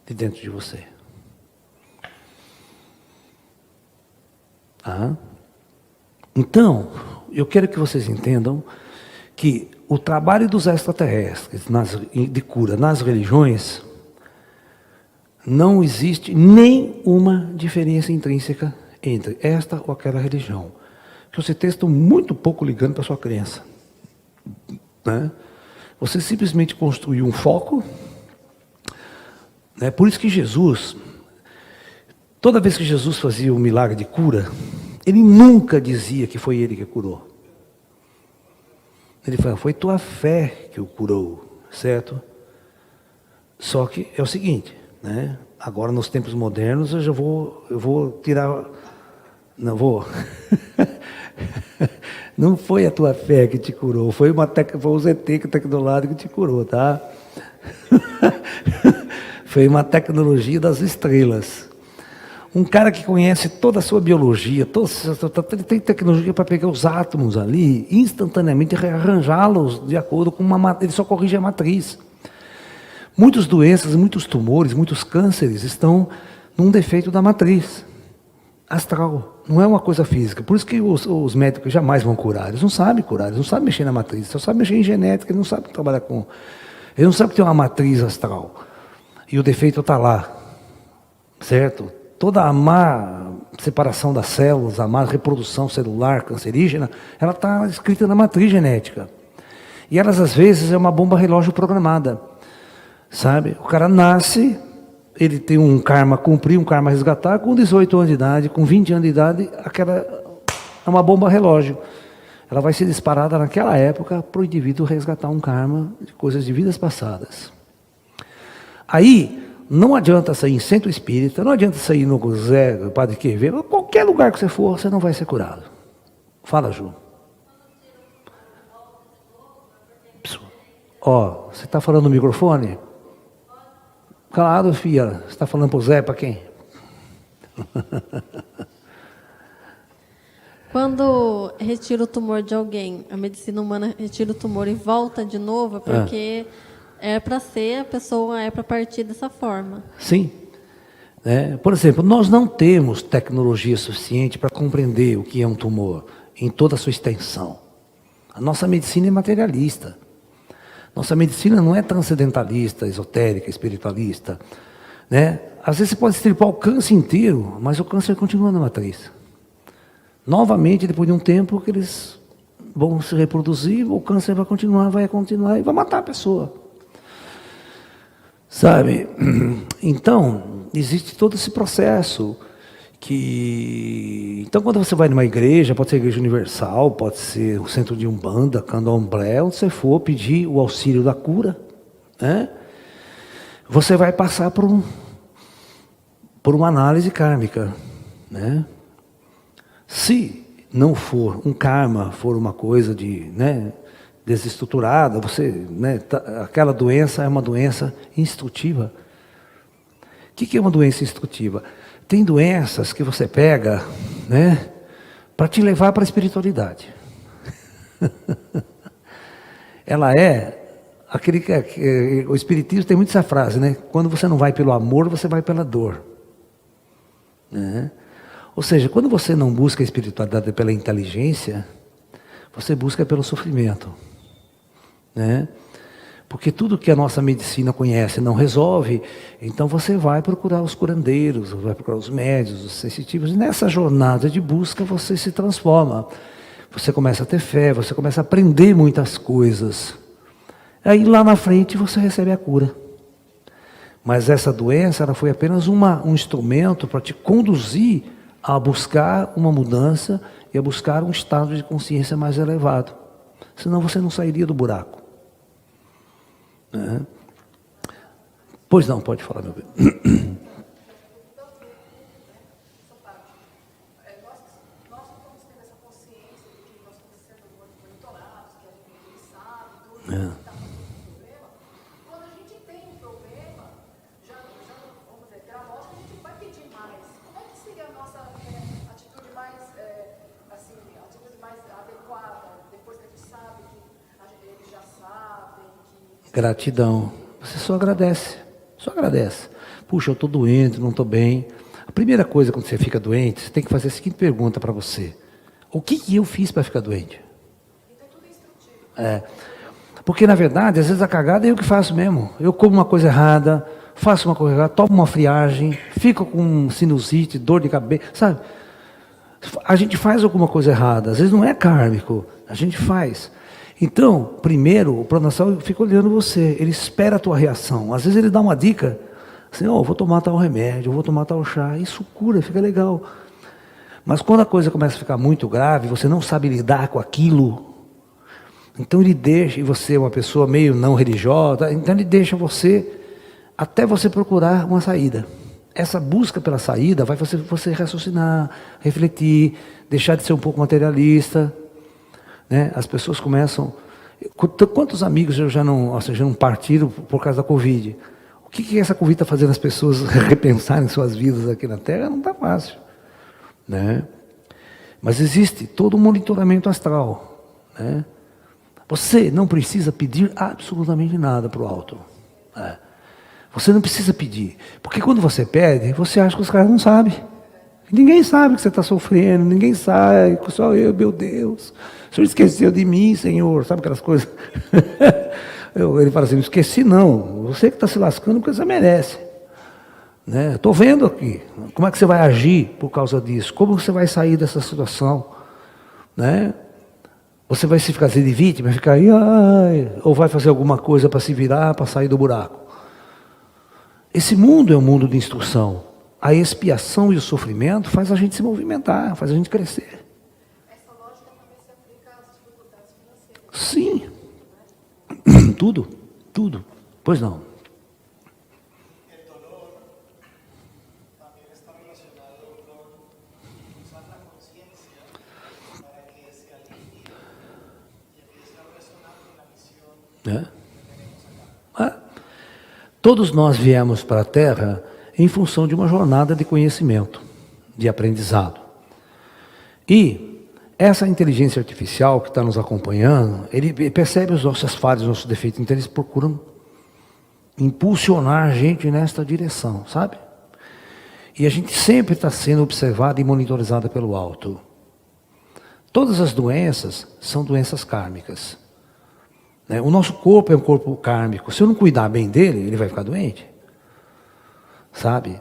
S1: de dentro de você. Então, eu quero que vocês entendam que o trabalho dos extraterrestres de cura nas religiões, não existe nenhuma diferença intrínseca entre esta ou aquela religião. Que vocês estão muito pouco ligando para a sua crença. Né? Você simplesmente construiu um foco. Né? Por isso que Jesus, toda vez que Jesus fazia um milagre de cura, ele nunca dizia que foi ele que curou. Ele falava, foi tua fé que o curou, certo? Só que é o seguinte, né? Agora nos tempos modernos eu vou tirar, não vou. Não foi a tua fé que te curou, foi o ZT que está aqui do lado que te curou, tá? Foi uma tecnologia das estrelas. Um cara que conhece toda a sua biologia, ele tem tecnologia para pegar os átomos ali, instantaneamente rearranjá-los de acordo com ele só corrige a matriz. Muitas doenças, muitos tumores, muitos cânceres estão num defeito da matriz astral. Não é uma coisa física. Por isso que os médicos jamais vão curar. Eles não sabem curar, eles não sabem mexer na matriz, só sabem mexer em genética, eles não sabem trabalhar com... Eles não sabem que tem uma matriz astral. E o defeito está lá. Certo? Toda a má separação das células, a má reprodução celular cancerígena, ela está escrita na matriz genética. E elas, às vezes, é uma bomba relógio programada. Sabe? O cara nasce, ele tem um karma a cumprir, um karma a resgatar, com 18 anos de idade, com 20 anos de idade, aquela é uma bomba relógio. Ela vai ser disparada naquela época para o indivíduo resgatar um karma de coisas de vidas passadas. Aí, não adianta sair em centro espírita, não adianta sair no Zé, Padre Quevedo, qualquer lugar que você for, você não vai ser curado. Fala, Ju. Ó, você está falando no microfone? Claro, filha. Você está falando para o Zé, para quem?
S2: Quando retira o tumor de alguém, a medicina humana retira o tumor e volta de novo, porque é para ser, a pessoa é para partir dessa forma.
S1: Sim. Por exemplo, nós não temos tecnologia suficiente para compreender o que é um tumor em toda a sua extensão. A nossa medicina é materialista. Nossa medicina não é transcendentalista, esotérica, espiritualista. Às vezes você pode extirpar o câncer inteiro, mas o câncer continua na matriz. Novamente, depois de um tempo que eles vão se reproduzir, o câncer vai continuar e vai matar a pessoa. Sabe? Então, existe todo esse processo que... Então, quando você vai numa igreja, pode ser a Igreja Universal, pode ser o centro de Umbanda, Candomblé, onde você for pedir o auxílio da cura, você vai passar por uma análise kármica, Se não for um karma, for uma coisa desestruturada, aquela doença é uma doença instrutiva. O que é uma doença instrutiva? Tem doenças que você pega, para te levar para a espiritualidade. Ela é aquele que o espiritismo tem muito essa frase, Quando você não vai pelo amor, você vai pela dor. Ou seja, quando você não busca a espiritualidade pela inteligência, você busca pelo sofrimento. Porque tudo que a nossa medicina conhece não resolve, então você vai procurar os curandeiros, vai procurar os médios, os sensitivos. E nessa jornada de busca você se transforma. Você começa a ter fé, você começa a aprender muitas coisas. Aí lá na frente você recebe a cura. Mas essa doença ela foi apenas um instrumento para te conduzir a buscar uma mudança e a buscar um estado de consciência mais elevado. Senão você não sairia do buraco. Pois não, pode falar, meu bem.
S3: Nós estamos tendo essa consciência de que nós estamos sendo monitorados, que a gente sabe, tudo, que está passando um problema. Quando a gente tem um problema, vamos dizer, pela lógica, a gente vai pedir mais. Como é que seria a nossa atitude mais, atitude mais adequada, depois que a gente sabe que eles já sabem, que...
S1: Gratidão. Você só agradece. Só agradece. Puxa, eu estou doente, não estou bem. A primeira coisa quando você fica doente, você tem que fazer a seguinte pergunta para você. O que eu fiz para ficar doente? Porque na verdade, às vezes a cagada é eu que faço mesmo. Eu como uma coisa errada, faço uma coisa errada, tomo uma friagem, fico com sinusite, dor de cabeça, sabe? A gente faz alguma coisa errada, às vezes não é kármico, a gente faz. Então, primeiro, o plano astral fica olhando você, ele espera a tua reação. Às vezes ele dá uma dica, assim, vou tomar tal remédio, vou tomar tal chá, isso cura, fica legal. Mas quando a coisa começa a ficar muito grave, você não sabe lidar com aquilo, então ele deixa, e você é uma pessoa meio não religiosa, então ele deixa você, até você procurar uma saída. Essa busca pela saída vai fazer você raciocinar, refletir, deixar de ser um pouco materialista. As pessoas começam... Quantos amigos já não partiram por causa da Covid? O que essa Covid está fazendo as pessoas repensarem suas vidas aqui na Terra? Não está fácil. Mas existe todo um monitoramento astral. Você não precisa pedir absolutamente nada para o alto. Você não precisa pedir. Porque quando você pede, você acha que os caras não sabem. Ninguém sabe que você está sofrendo, ninguém sabe, só eu, meu Deus. O Senhor esqueceu de mim, Senhor. Sabe aquelas coisas? Ele fala assim, não esqueci não. Você que está se lascando porque você merece. Estou vendo aqui. Como é que você vai agir por causa disso? Como você vai sair dessa situação? Você vai se fazer de vítima, vai ficar aí, ou vai fazer alguma coisa para se virar, para sair do buraco? Esse mundo é um mundo de instrução. A expiação e o sofrimento faz a gente se movimentar, faz a gente crescer.
S3: Essa lógica também se aplica às dificuldades financeiras.
S1: Sim. Tudo. Pois não.
S4: El dolor también está relacionado con usar la conciencia para que se alivie y empiece a resonar con la misión que tenemos acá.
S1: Todos nós viemos para a Terra em função de uma jornada de conhecimento, de aprendizado. E essa inteligência artificial que está nos acompanhando, ele percebe as nossas falhas, os nossos defeitos, então eles procuram impulsionar a gente nesta direção, sabe? E a gente sempre está sendo observado e monitorizado pelo alto. Todas as doenças são doenças kármicas. O nosso corpo é um corpo kármico. Se eu não cuidar bem dele, ele vai ficar doente. Sabe?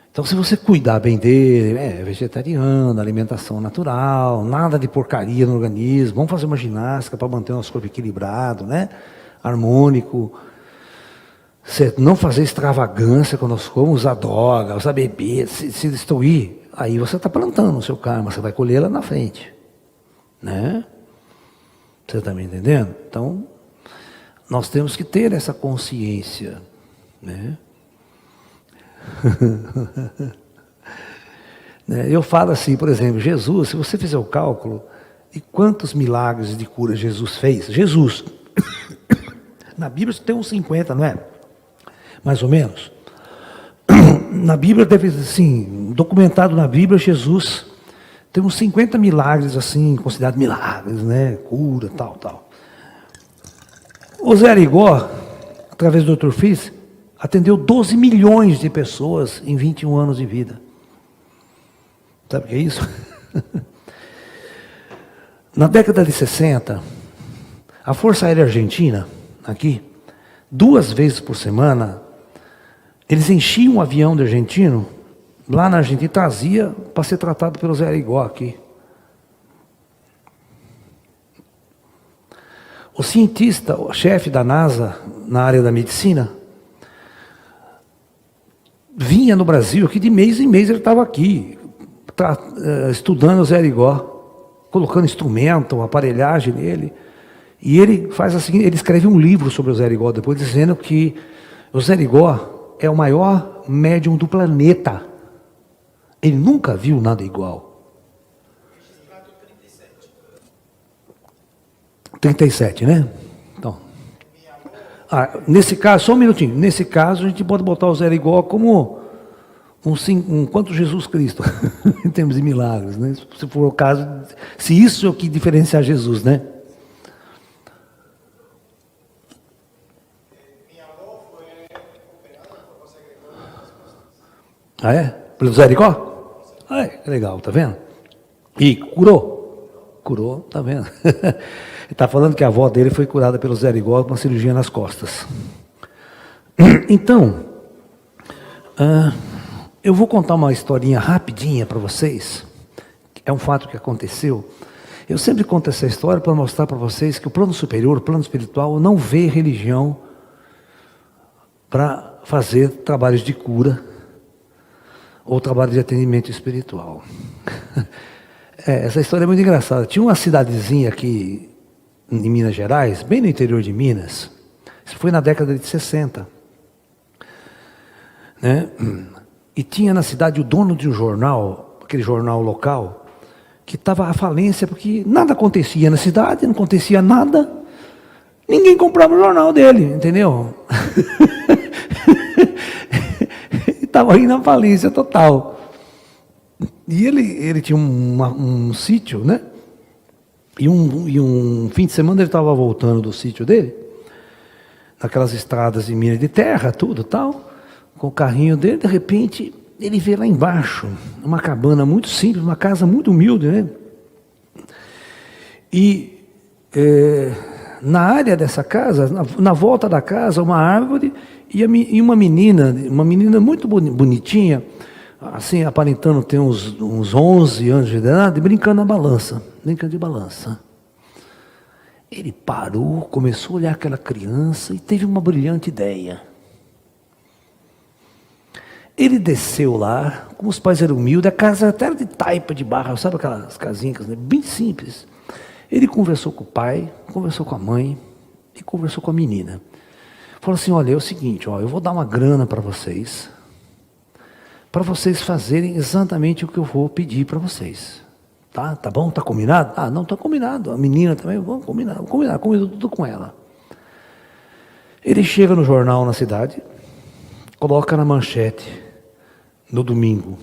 S1: Então, se você cuidar bem dele, vegetariano, alimentação natural, nada de porcaria no organismo, vamos fazer uma ginástica para manter o nosso corpo equilibrado, harmônico. Não fazer extravagância com o nosso corpo, usar droga, usar bebida, se destruir, aí você está plantando o seu karma, você vai colher lá na frente. Você está me entendendo? Então, nós temos que ter essa consciência. Eu falo assim, por exemplo, Jesus, se você fizer o cálculo de quantos milagres de cura Jesus fez, Jesus, na Bíblia tem uns 50, não é? Mais ou menos. Na Bíblia, deve assim, documentado na Bíblia, Jesus tem uns 50 milagres, assim, considerados milagres, cura, tal. O Zé Arigó, através do Dr. Fis, atendeu 12 milhões de pessoas em 21 anos de vida. Sabe o que é isso? Na década de 60, a Força Aérea Argentina, aqui, 2 vezes por semana, eles enchiam um avião de argentino, lá na Argentina, e trazia para ser tratado pelo Zé Arigó aqui. O cientista, o chefe da NASA, na área da medicina, vinha no Brasil, que de mês em mês ele estava aqui, estudando o Zé Arigó, colocando instrumento, aparelhagem nele. E ele faz assim, ele escreve um livro sobre o Zé Arigó, depois dizendo que o Zé Arigó é o maior médium do planeta. Ele nunca viu nada igual. 37, né? Então, nesse caso, só um minutinho. Nesse caso, a gente pode botar o Zé Arigó como um quanto Jesus Cristo, em termos de milagres, né? Se for o caso, se isso é o que diferenciar Jesus, né?
S4: Minha avó foi operada por José Gregorio nas costas.
S1: Ah, é? Pelo Zé Arigó? Ah, é, legal, tá vendo? E curou? Curou, tá vendo? Ele está falando que a avó dele foi curada pelo Zé Arigó com uma cirurgia nas costas. Então, eu vou contar uma historinha rapidinha para vocês. É um fato que aconteceu. Eu sempre conto essa história para mostrar para vocês que o plano superior, o plano espiritual, não vê religião para fazer trabalhos de cura ou trabalho de atendimento espiritual. Essa história é muito engraçada. Tinha uma cidadezinha aqui em Minas Gerais, bem no interior de Minas. Isso foi na década de 60. Né? E tinha na cidade o dono de um jornal, aquele jornal local, que estava à falência porque nada acontecia na cidade, não acontecia nada. Ninguém comprava o jornal dele, entendeu? Estava aí na falência total. E ele tinha um sítio, né? E um fim de semana ele estava voltando do sítio dele. aquelas estradas de mina de terra, tudo tal, com o carrinho dele. De repente, ele vê lá embaixo uma cabana muito simples, uma casa muito humilde, né? E na área dessa casa, na volta da casa, uma árvore e uma menina muito bonitinha, assim, aparentando ter uns 11 anos de idade, brincando de balança. Ele parou, começou a olhar aquela criança e teve uma brilhante ideia. Ele desceu lá, como os pais eram humildes, a casa até era de taipa de barra, sabe aquelas casinhas, né? Bem simples. Ele conversou com o pai, conversou com a mãe e conversou com a menina. Falou assim, olha, é o seguinte, ó, eu vou dar uma grana para vocês fazerem exatamente o que eu vou pedir para vocês. Tá bom? Tá combinado? Ah, não, tá combinado. A menina também, vamos combinar, combina tudo com ela. Ele chega no jornal na cidade, coloca na manchete, no domingo.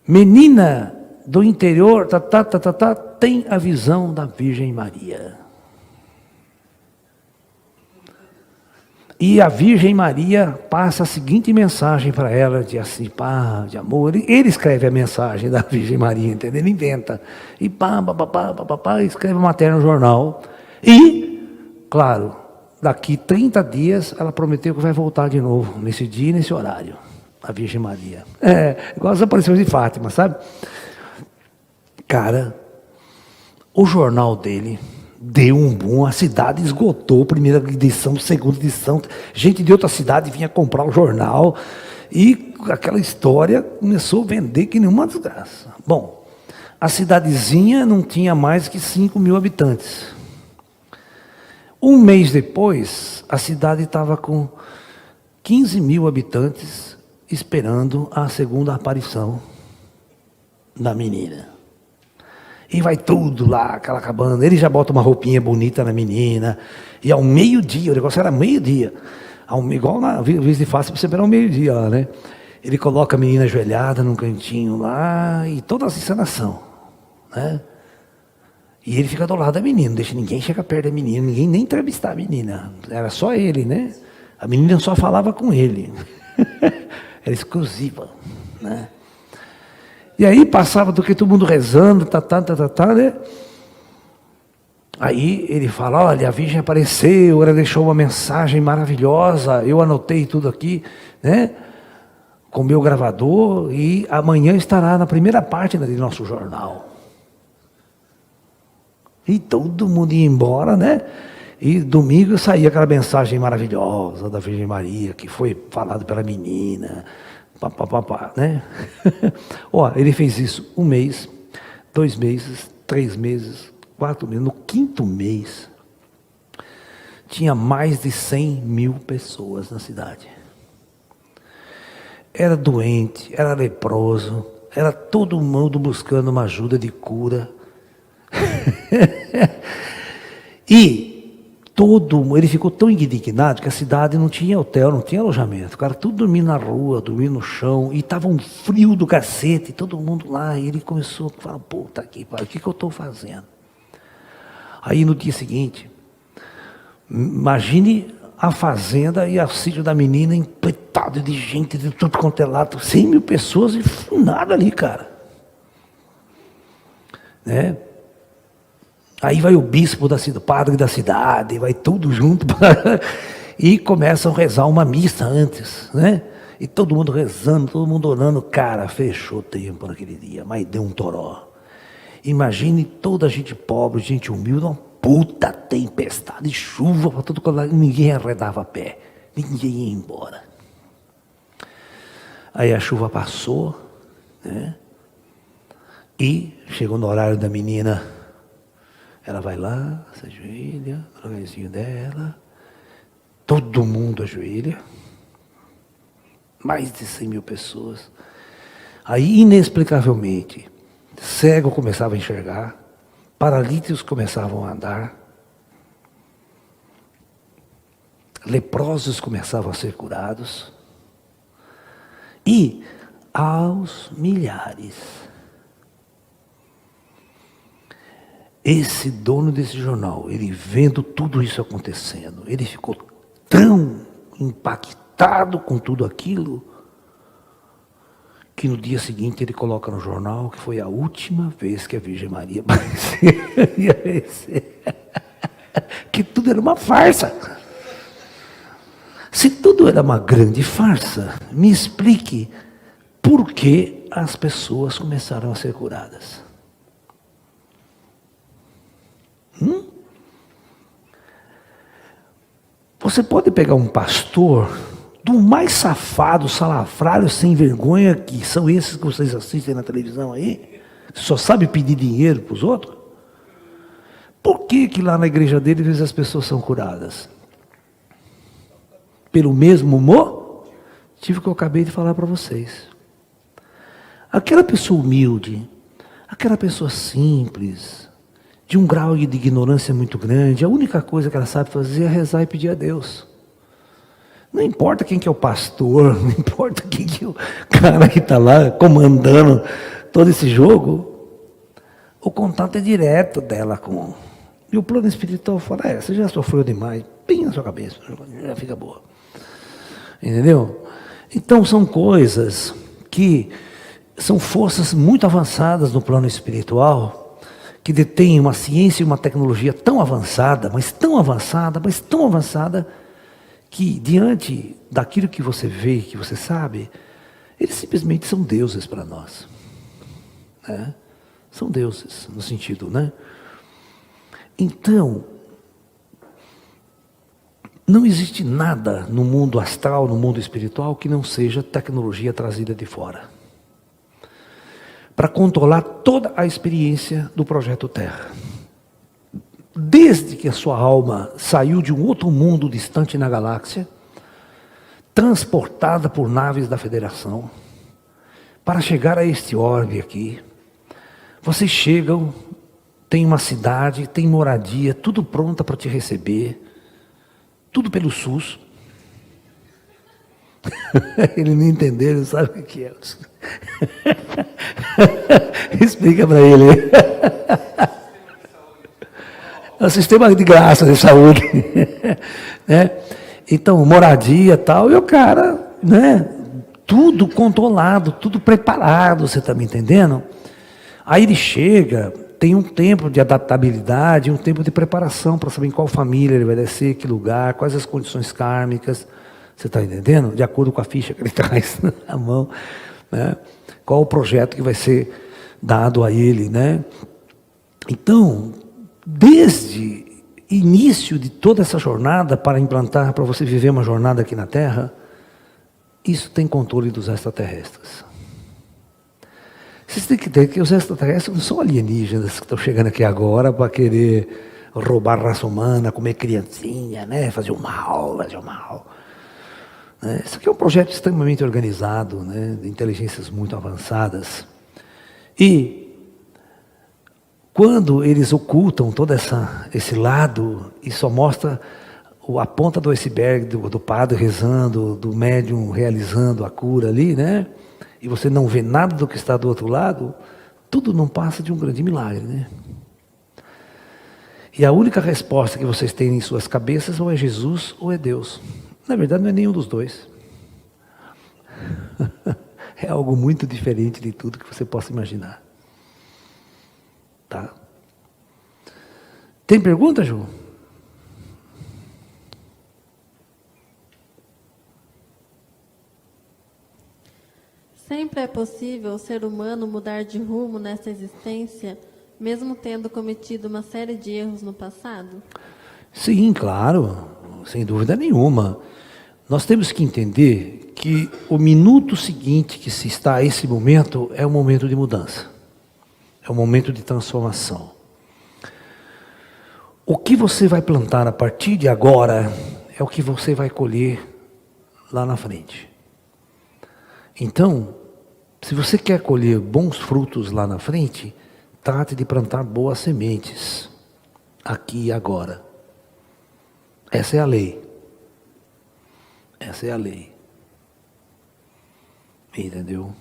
S1: Menina do interior, tem a visão da Virgem Maria. E a Virgem Maria passa a seguinte mensagem para ela, de assim, pá, de amor. Ele escreve a mensagem da Virgem Maria, entendeu? Ele inventa. E escreve a matéria no jornal. E, claro, daqui 30 dias, ela prometeu que vai voltar de novo, nesse dia e nesse horário. A Virgem Maria. Igual as aparições de Fátima, sabe? Cara, o jornal dele deu um boom, a cidade esgotou, primeira edição, segunda edição, gente de outra cidade vinha comprar o jornal, e aquela história começou a vender que nenhuma desgraça. Bom, a cidadezinha não tinha mais que 5.000 habitantes. Um mês depois, a cidade estava com 15.000 habitantes, esperando a segunda aparição da menina. E vai tudo lá, aquela cabana. Ele já bota uma roupinha bonita na menina. E ao meio-dia, o negócio era meio-dia. Igual na vez de Fátima, você verá ao meio-dia lá, né? Ele coloca a menina ajoelhada num cantinho lá, e toda a encenação, né? E ele fica do lado da menina, não deixa ninguém chegar perto da menina, ninguém nem entrevistar a menina. Era só ele, né? A menina só falava com ele. Era exclusiva, né? E aí passava do que todo mundo rezando, né? Aí ele fala, olha, a Virgem apareceu, ela deixou uma mensagem maravilhosa, eu anotei tudo aqui, né? Com o meu gravador, e amanhã estará na primeira página do nosso jornal. E todo mundo ia embora, né? E domingo saía aquela mensagem maravilhosa da Virgem Maria, que foi falada pela menina, né? Ó, ele fez isso 1 mês, 2 meses, 3 meses, 4 meses. No 5º mês, tinha mais de 100.000 pessoas na cidade. Era doente, era leproso, era todo mundo buscando uma ajuda de cura. E ele ficou tão indignado que a cidade não tinha hotel, não tinha alojamento. O cara tudo dormindo na rua, dormindo no chão, e estava um frio do cacete, todo mundo lá. E ele começou a falar, puta que pariu, o que eu estou fazendo? Aí no dia seguinte, imagine a fazenda e o sítio da menina empretado de gente de tudo quanto é lado, 100.000 pessoas e nada ali, cara. Né? Aí vai o bispo da cidade, o padre da cidade, vai tudo junto e começam a rezar uma missa antes, né? E todo mundo rezando, todo mundo orando. Cara, fechou o tempo naquele dia, mas deu um toró. Imagine toda a gente pobre, gente humilde, uma puta tempestade, chuva para todo lado, ninguém arredava pé, ninguém ia embora. Aí a chuva passou, né? E chegou no horário da menina. Ela vai lá, se ajoelha, no lugarzinho dela. Todo mundo ajoelha. Mais de 100.000 pessoas. Aí, inexplicavelmente, cego começava a enxergar, paralíticos começavam a andar, leprosos começavam a ser curados, e aos milhares. Esse dono desse jornal, ele vendo tudo isso acontecendo, ele ficou tão impactado com tudo aquilo, que no dia seguinte ele coloca no jornal que foi a última vez que a Virgem Maria aparecer. Que tudo era uma farsa. Se tudo era uma grande farsa, me explique por que as pessoas começaram a ser curadas. Você pode pegar um pastor do mais safado, salafrário, sem vergonha, que são esses que vocês assistem na televisão aí, que só sabe pedir dinheiro para os outros. Por que que lá na igreja deles as pessoas são curadas? Pelo mesmo motivo que eu acabei de falar para vocês. Aquela pessoa humilde, aquela pessoa simples, de um grau de ignorância muito grande, a única coisa que ela sabe fazer é rezar e pedir a Deus. Não importa quem que é o pastor, não importa quem que é o cara que está lá comandando todo esse jogo, o contato é direto dela com... E o plano espiritual fala, você já sofreu demais, bem na sua cabeça, já fica boa. Entendeu? Então são coisas que são forças muito avançadas no plano espiritual, que detêm uma ciência e uma tecnologia tão avançada, mas tão avançada, mas tão avançada, que diante daquilo que você vê, que você sabe, eles simplesmente são deuses para nós. Né? São deuses, no sentido, né? Então, não existe nada no mundo astral, no mundo espiritual, que não seja tecnologia trazida de fora. Para controlar toda a experiência do projeto Terra. Desde que a sua alma saiu de um outro mundo distante na galáxia, transportada por naves da Federação, para chegar a este orbe aqui, vocês chegam, tem uma cidade, tem moradia, tudo pronta para te receber, tudo pelo SUS. Ele não entendeu, ele não sabe o que é. Explica para ele. É o sistema de graça de saúde. Né? Então, moradia e tal, e o cara, né? Tudo controlado, tudo preparado, você está me entendendo? Aí ele chega, tem um tempo de adaptabilidade, um tempo de preparação para saber em qual família ele vai descer, que lugar, quais as condições kármicas, você está entendendo? De acordo com a ficha que ele traz na mão, né? Qual o projeto que vai ser dado a ele, né? Então, desde início de toda essa jornada para implantar, para você viver uma jornada aqui na Terra, isso tem controle dos extraterrestres. Vocês têm que entender que os extraterrestres não são alienígenas que estão chegando aqui agora para querer roubar a raça humana, comer criancinha, né? Fazer o mal, fazer o mal. Né? Isso aqui é um projeto extremamente organizado, né? De inteligências muito avançadas. E quando eles ocultam todo esse lado e só mostra a ponta do iceberg do padre rezando, do médium realizando a cura ali, né? E você não vê nada do que está do outro lado, tudo não passa de um grande milagre, né? E a única resposta que vocês têm em suas cabeças ou é Jesus ou é Deus. Na verdade não é nenhum dos dois. É algo muito diferente de tudo que você possa imaginar. Tá? Tem pergunta, Ju?
S2: Sempre é possível o ser humano mudar de rumo nessa existência, mesmo tendo cometido uma série de erros no passado?
S1: Sim, claro, sem dúvida nenhuma. Nós temos que entender que o minuto seguinte que se está a esse momento é um momento de mudança. É um momento de transformação. O que você vai plantar a partir de agora é o que você vai colher lá na frente. Então, se você quer colher bons frutos lá na frente, trate de plantar boas sementes, aqui e agora. Essa é a lei. Essa é a lei. Entendeu?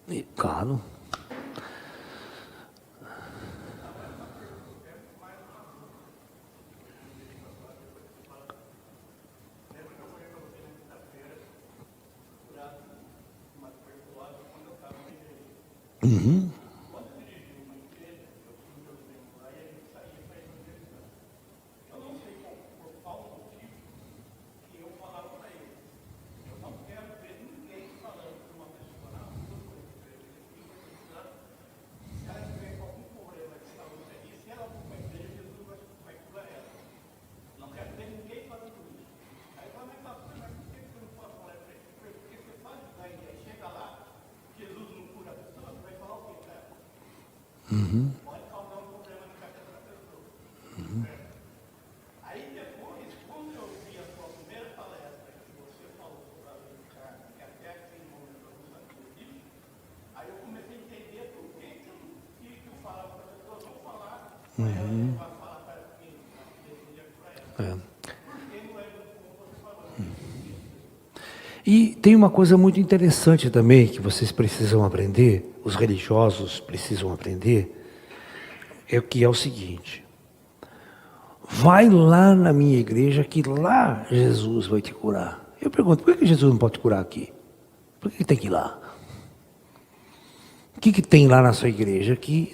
S1: E, claro. Uhum. Uhum. Uhum.
S4: Aí depois, quando eu vi a sua primeira palestra, que você falou sobre a lei do karma, que até aquele momento eu não sabia disso, aí eu comecei a entender por que eu falava para as pessoas não falar, para elas não falar para mim, para elas. Porque não é como você falou.
S1: E tem uma coisa muito interessante também que vocês precisam aprender, os religiosos precisam aprender, é o que é o seguinte: vai lá na minha igreja que lá Jesus vai te curar. Eu pergunto, por que Jesus não pode te curar aqui? Por que tem que ir lá? O que tem lá na sua igreja que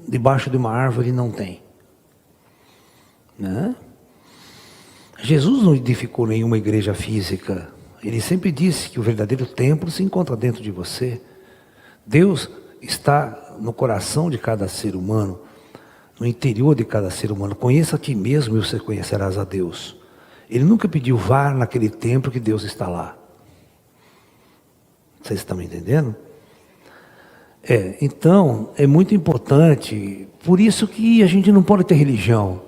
S1: debaixo de uma árvore não tem? Né? Jesus não edificou nenhuma igreja física. Ele sempre disse que o verdadeiro templo se encontra dentro de você. Deus está no coração de cada ser humano, no interior de cada ser humano. Conheça a ti mesmo e você conhecerás a Deus. Ele nunca pediu vá naquele templo que Deus está lá. Vocês estão me entendendo? Então, é muito importante, por isso que a gente não pode ter religião,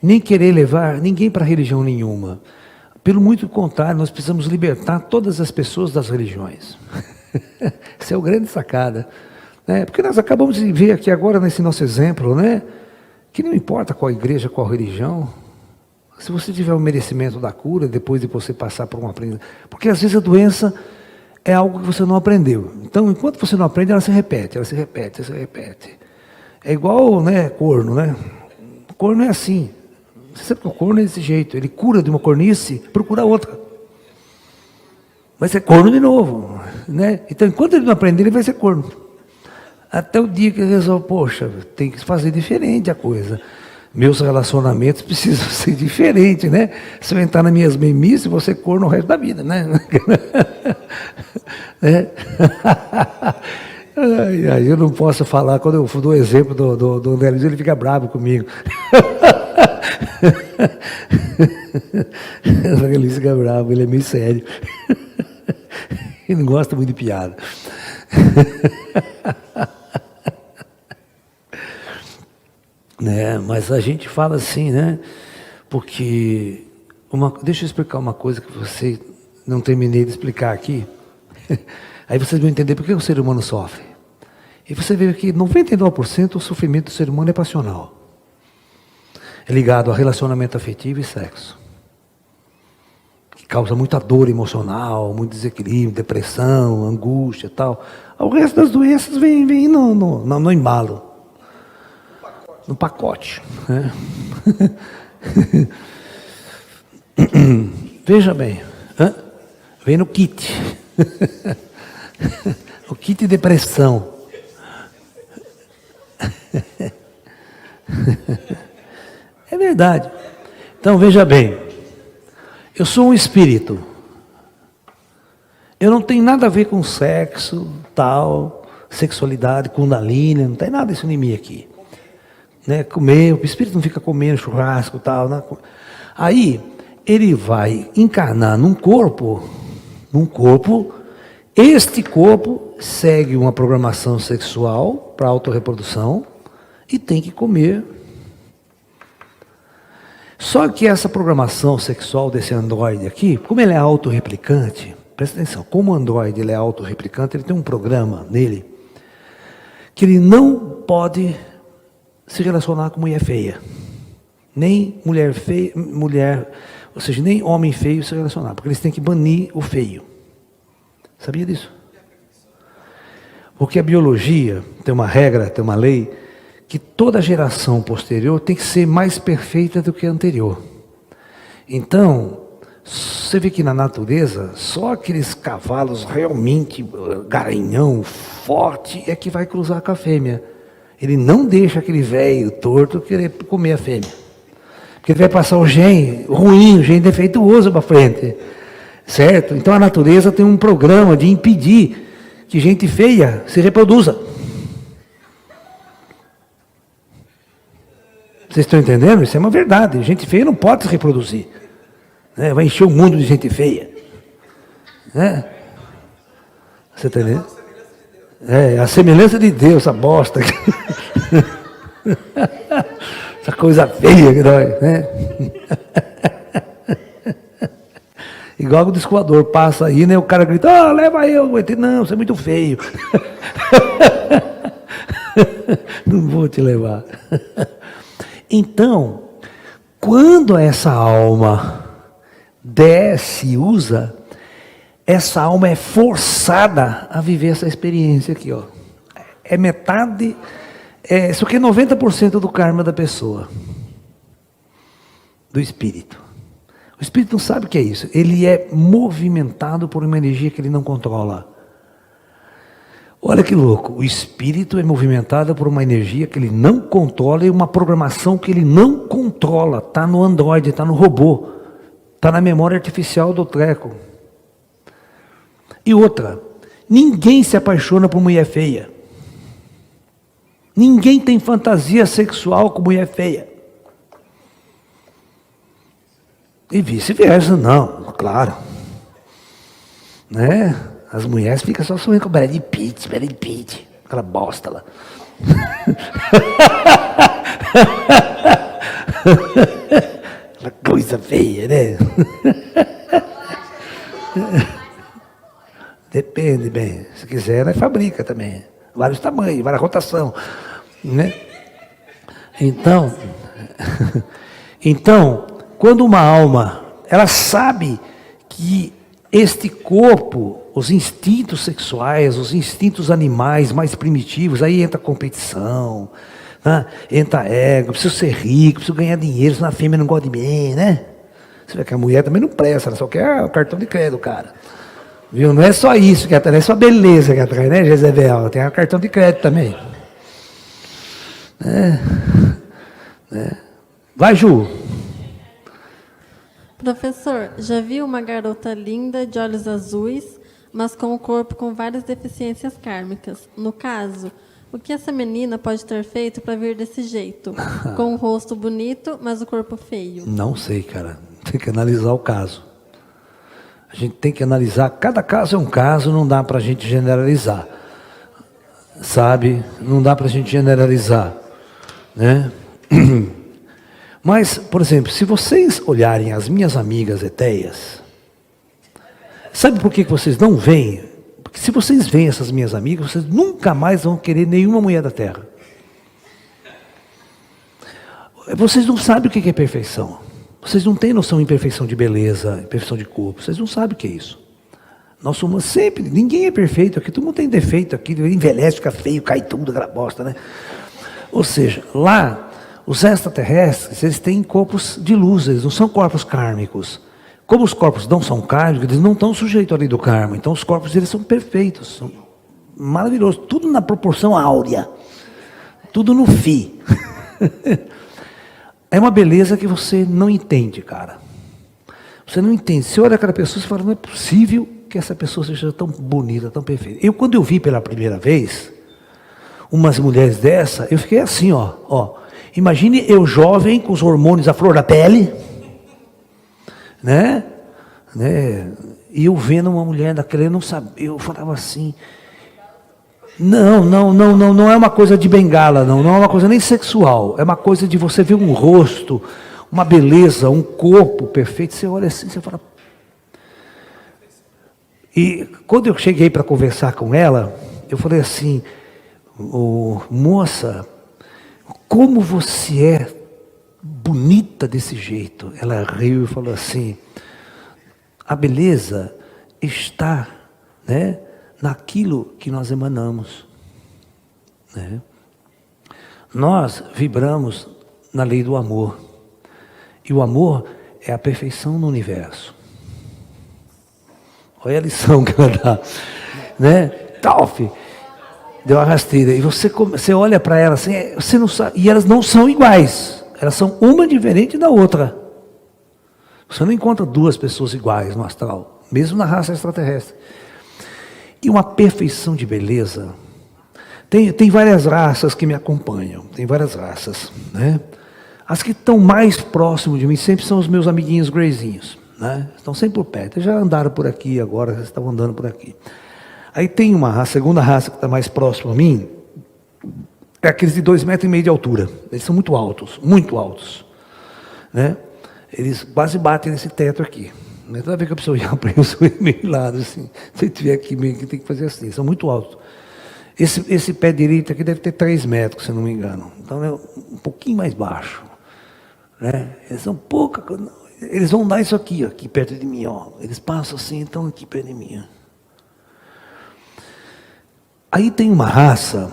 S1: nem querer levar ninguém para religião nenhuma. Pelo muito contrário, nós precisamos libertar todas as pessoas das religiões. Essa é a grande sacada. Né? Porque nós acabamos de ver aqui agora, nesse nosso exemplo, né? Que não importa qual igreja, qual religião, se você tiver o merecimento da cura, depois de você passar por uma aprendizagem. Porque às vezes a doença é algo que você não aprendeu. Então, enquanto você não aprende, ela se repete, ela se repete, ela se repete. É igual, né, corno, né? Corno é assim. Você sabe que o corno é desse jeito. Ele cura de uma cornice, procura outra. Vai ser corno de novo. Né? Então, enquanto ele não aprender, ele vai ser corno. Até o dia que ele resolve, poxa, tem que fazer diferente a coisa. Meus relacionamentos precisam ser diferentes, né? Se eu entrar nas minhas memices, eu vou ser corno o resto da vida, né? Ai, eu não posso falar, quando eu dou o exemplo do André Luiz, ele fica bravo comigo. O André Luiz fica bravo, ele é meio sério. Ele não gosta muito de piada. Né? Mas a gente fala assim, né? Porque deixa eu explicar uma coisa que você não terminei de explicar aqui. Aí vocês vão entender por que o ser humano sofre. E você vê que 99% do sofrimento do ser humano é passional. É ligado a relacionamento afetivo e sexo. Que causa muita dor emocional, muito desequilíbrio, depressão, angústia e tal. O resto das doenças vem no embalo. No pacote. Né? Veja bem. Vem no kit. O kit depressão. É verdade. Então veja bem. Eu sou um espírito. Eu não tenho nada a ver com sexo, tal, sexualidade, kundalini, não tem nada disso em mim aqui. Né? Comer, o espírito não fica comendo churrasco, tal. Né? Aí ele vai encarnar num corpo. Este corpo segue uma programação sexual para autorreprodução e tem que comer. Só que essa programação sexual desse androide aqui, como ele é autorreplicante, presta atenção, como o androide ele é autorreplicante, ele tem um programa nele que ele não pode se relacionar com mulher feia. Nem mulher feia, ou seja, nem homem feio se relacionar, porque eles têm que banir o feio. Sabia disso? Porque a biologia tem uma regra, tem uma lei, que toda geração posterior tem que ser mais perfeita do que a anterior. Então, Você vê que na natureza, só aqueles cavalos realmente garanhão, forte, é que vai cruzar com a fêmea. Ele não deixa aquele velho torto querer comer a fêmea. Porque ele vai passar o gene ruim, o gene defeituoso para frente. Certo? Então a natureza tem um programa de impedir que gente feia se reproduza. Vocês estão entendendo? Isso é uma verdade. Gente feia não pode se reproduzir. Né? Vai encher o mundo de gente feia. Né? Você está entendendo? É, a semelhança de Deus, essa bosta. Essa coisa feia que dói, né? Igual o disco voador passa aí, né? O cara grita, ah, leva eu. Não, você é muito feio. Não vou te levar. Então, quando essa alma desce e usa, essa alma é forçada a viver essa experiência aqui, ó. É metade, isso aqui é 90% do karma da pessoa, do espírito. O espírito não sabe o que é isso. Ele é movimentado por uma energia que ele não controla. Olha que louco. O espírito é movimentado por uma energia que ele não controla e uma programação que ele não controla. Está no Android, está no robô. Está na memória artificial do treco. E outra. Ninguém se apaixona por mulher feia. Ninguém tem fantasia sexual com mulher feia. E vice-versa, não, claro. Né? As mulheres ficam só sonhando com Brad Pitt, aquela bosta lá. Aquela coisa feia, né? Depende, bem. Se quiser, nós fabrica também. Vários tamanhos, várias rotação. Né? Então, quando uma alma, ela sabe que este corpo, os instintos sexuais, os instintos animais mais primitivos, aí entra a competição, né? Entra ego, preciso ser rico, preciso ganhar dinheiro, senão a fêmea não gosta de mim, né? Você vê que a mulher também não presta, ela só quer o cartão de crédito, cara. Viu? Não é só isso que atrai, não é só beleza que atrai, né, Jezebel? Tem o cartão de crédito também. Vai, Ju.
S2: Professor, já vi uma garota linda, de olhos azuis, mas com o corpo com várias deficiências kármicas. No caso, o que essa menina pode ter feito para vir desse jeito? Com um rosto bonito, mas o corpo feio.
S1: Não sei, cara. Tem que analisar o caso. A gente tem que analisar. Cada caso é um caso, não dá para a gente generalizar. Sabe? Não dá para a gente generalizar. Né? Mas, por exemplo, se vocês olharem as minhas amigas etéias, sabe por que vocês não veem? Porque se vocês veem essas minhas amigas, vocês nunca mais vão querer nenhuma mulher da terra. Vocês não sabem o que é perfeição. Vocês não têm noção de imperfeição de beleza, imperfeição de corpo. Vocês não sabem o que é isso. Nós somos sempre, ninguém é perfeito aqui, todo mundo tem defeito aqui, envelhece, fica feio, cai tudo, aquela bosta, né? Ou seja, lá, os extraterrestres, eles têm corpos de luz, eles não são corpos kármicos. Como os corpos não são kármicos, eles não estão sujeitos à lei do karma. Então os corpos deles são perfeitos, são maravilhosos. Tudo na proporção áurea. Tudo no fi. É uma beleza que você não entende, cara. Você não entende. Você olha aquela pessoa e fala, não é possível que essa pessoa seja tão bonita, tão perfeita. Quando eu vi pela primeira vez umas mulheres dessa, eu fiquei assim, ó. Imagine eu jovem, com os hormônios à flor da pele, né? E eu vendo uma mulher daquela, eu não sabia, eu falava assim, não é uma coisa de bengala, não é uma coisa nem sexual, é uma coisa de você ver um rosto, uma beleza, um corpo perfeito, você olha assim, você fala... E quando eu cheguei para conversar com ela, eu falei assim, moça, como você é bonita desse jeito. Ela riu e falou assim, a beleza está, né, naquilo que nós emanamos. Né? Nós vibramos na lei do amor. E o amor é a perfeição no universo. Olha a lição que ela dá. Né? Talf. Deu uma rasteira. E você olha para ela assim, você não sabe, e elas não são iguais. Elas são uma diferente da outra. Você não encontra duas pessoas iguais no astral, mesmo na raça extraterrestre. E uma perfeição de beleza. Tem várias raças que me acompanham, tem várias raças, né? As que estão mais próximo de mim sempre são os meus amiguinhos greyzinhos, né? Estão sempre por perto. Eles já andaram por aqui agora, eles estavam andando por aqui. Aí tem a segunda raça que está mais próxima a mim, é aqueles de 2,5 metros de altura. Eles são muito altos, né? Eles quase batem nesse teto aqui. Mas toda vez que a pessoa olhar para eles, eu sou meio lado assim. Se tiver aqui meio que tem que fazer assim, são muito altos. Esse pé direito aqui deve ter 3 metros, se não me engano. Então é um pouquinho mais baixo, né? Eles são eles vão dar isso aqui perto de mim, ó. Eles passam assim, então aqui perto de mim. Ó. Aí tem uma raça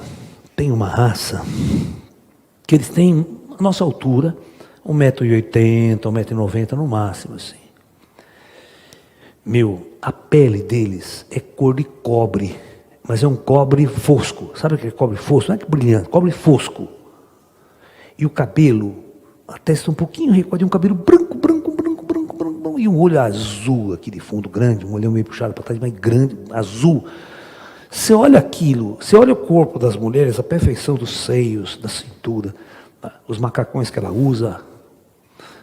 S1: que eles têm a nossa altura, 1,80 m, 1,90 m no máximo, assim. A pele deles é cor de cobre, mas é um cobre fosco. Sabe aquele cobre fosco? Não é que brilhante, cobre fosco. E o cabelo, a testa um pouquinho recuada, um cabelo branco, e um olho azul aqui de fundo, grande, um olhão meio puxado para trás, mas grande, azul. Você olha aquilo, você olha o corpo das mulheres, a perfeição dos seios, da cintura, os macacões que ela usa.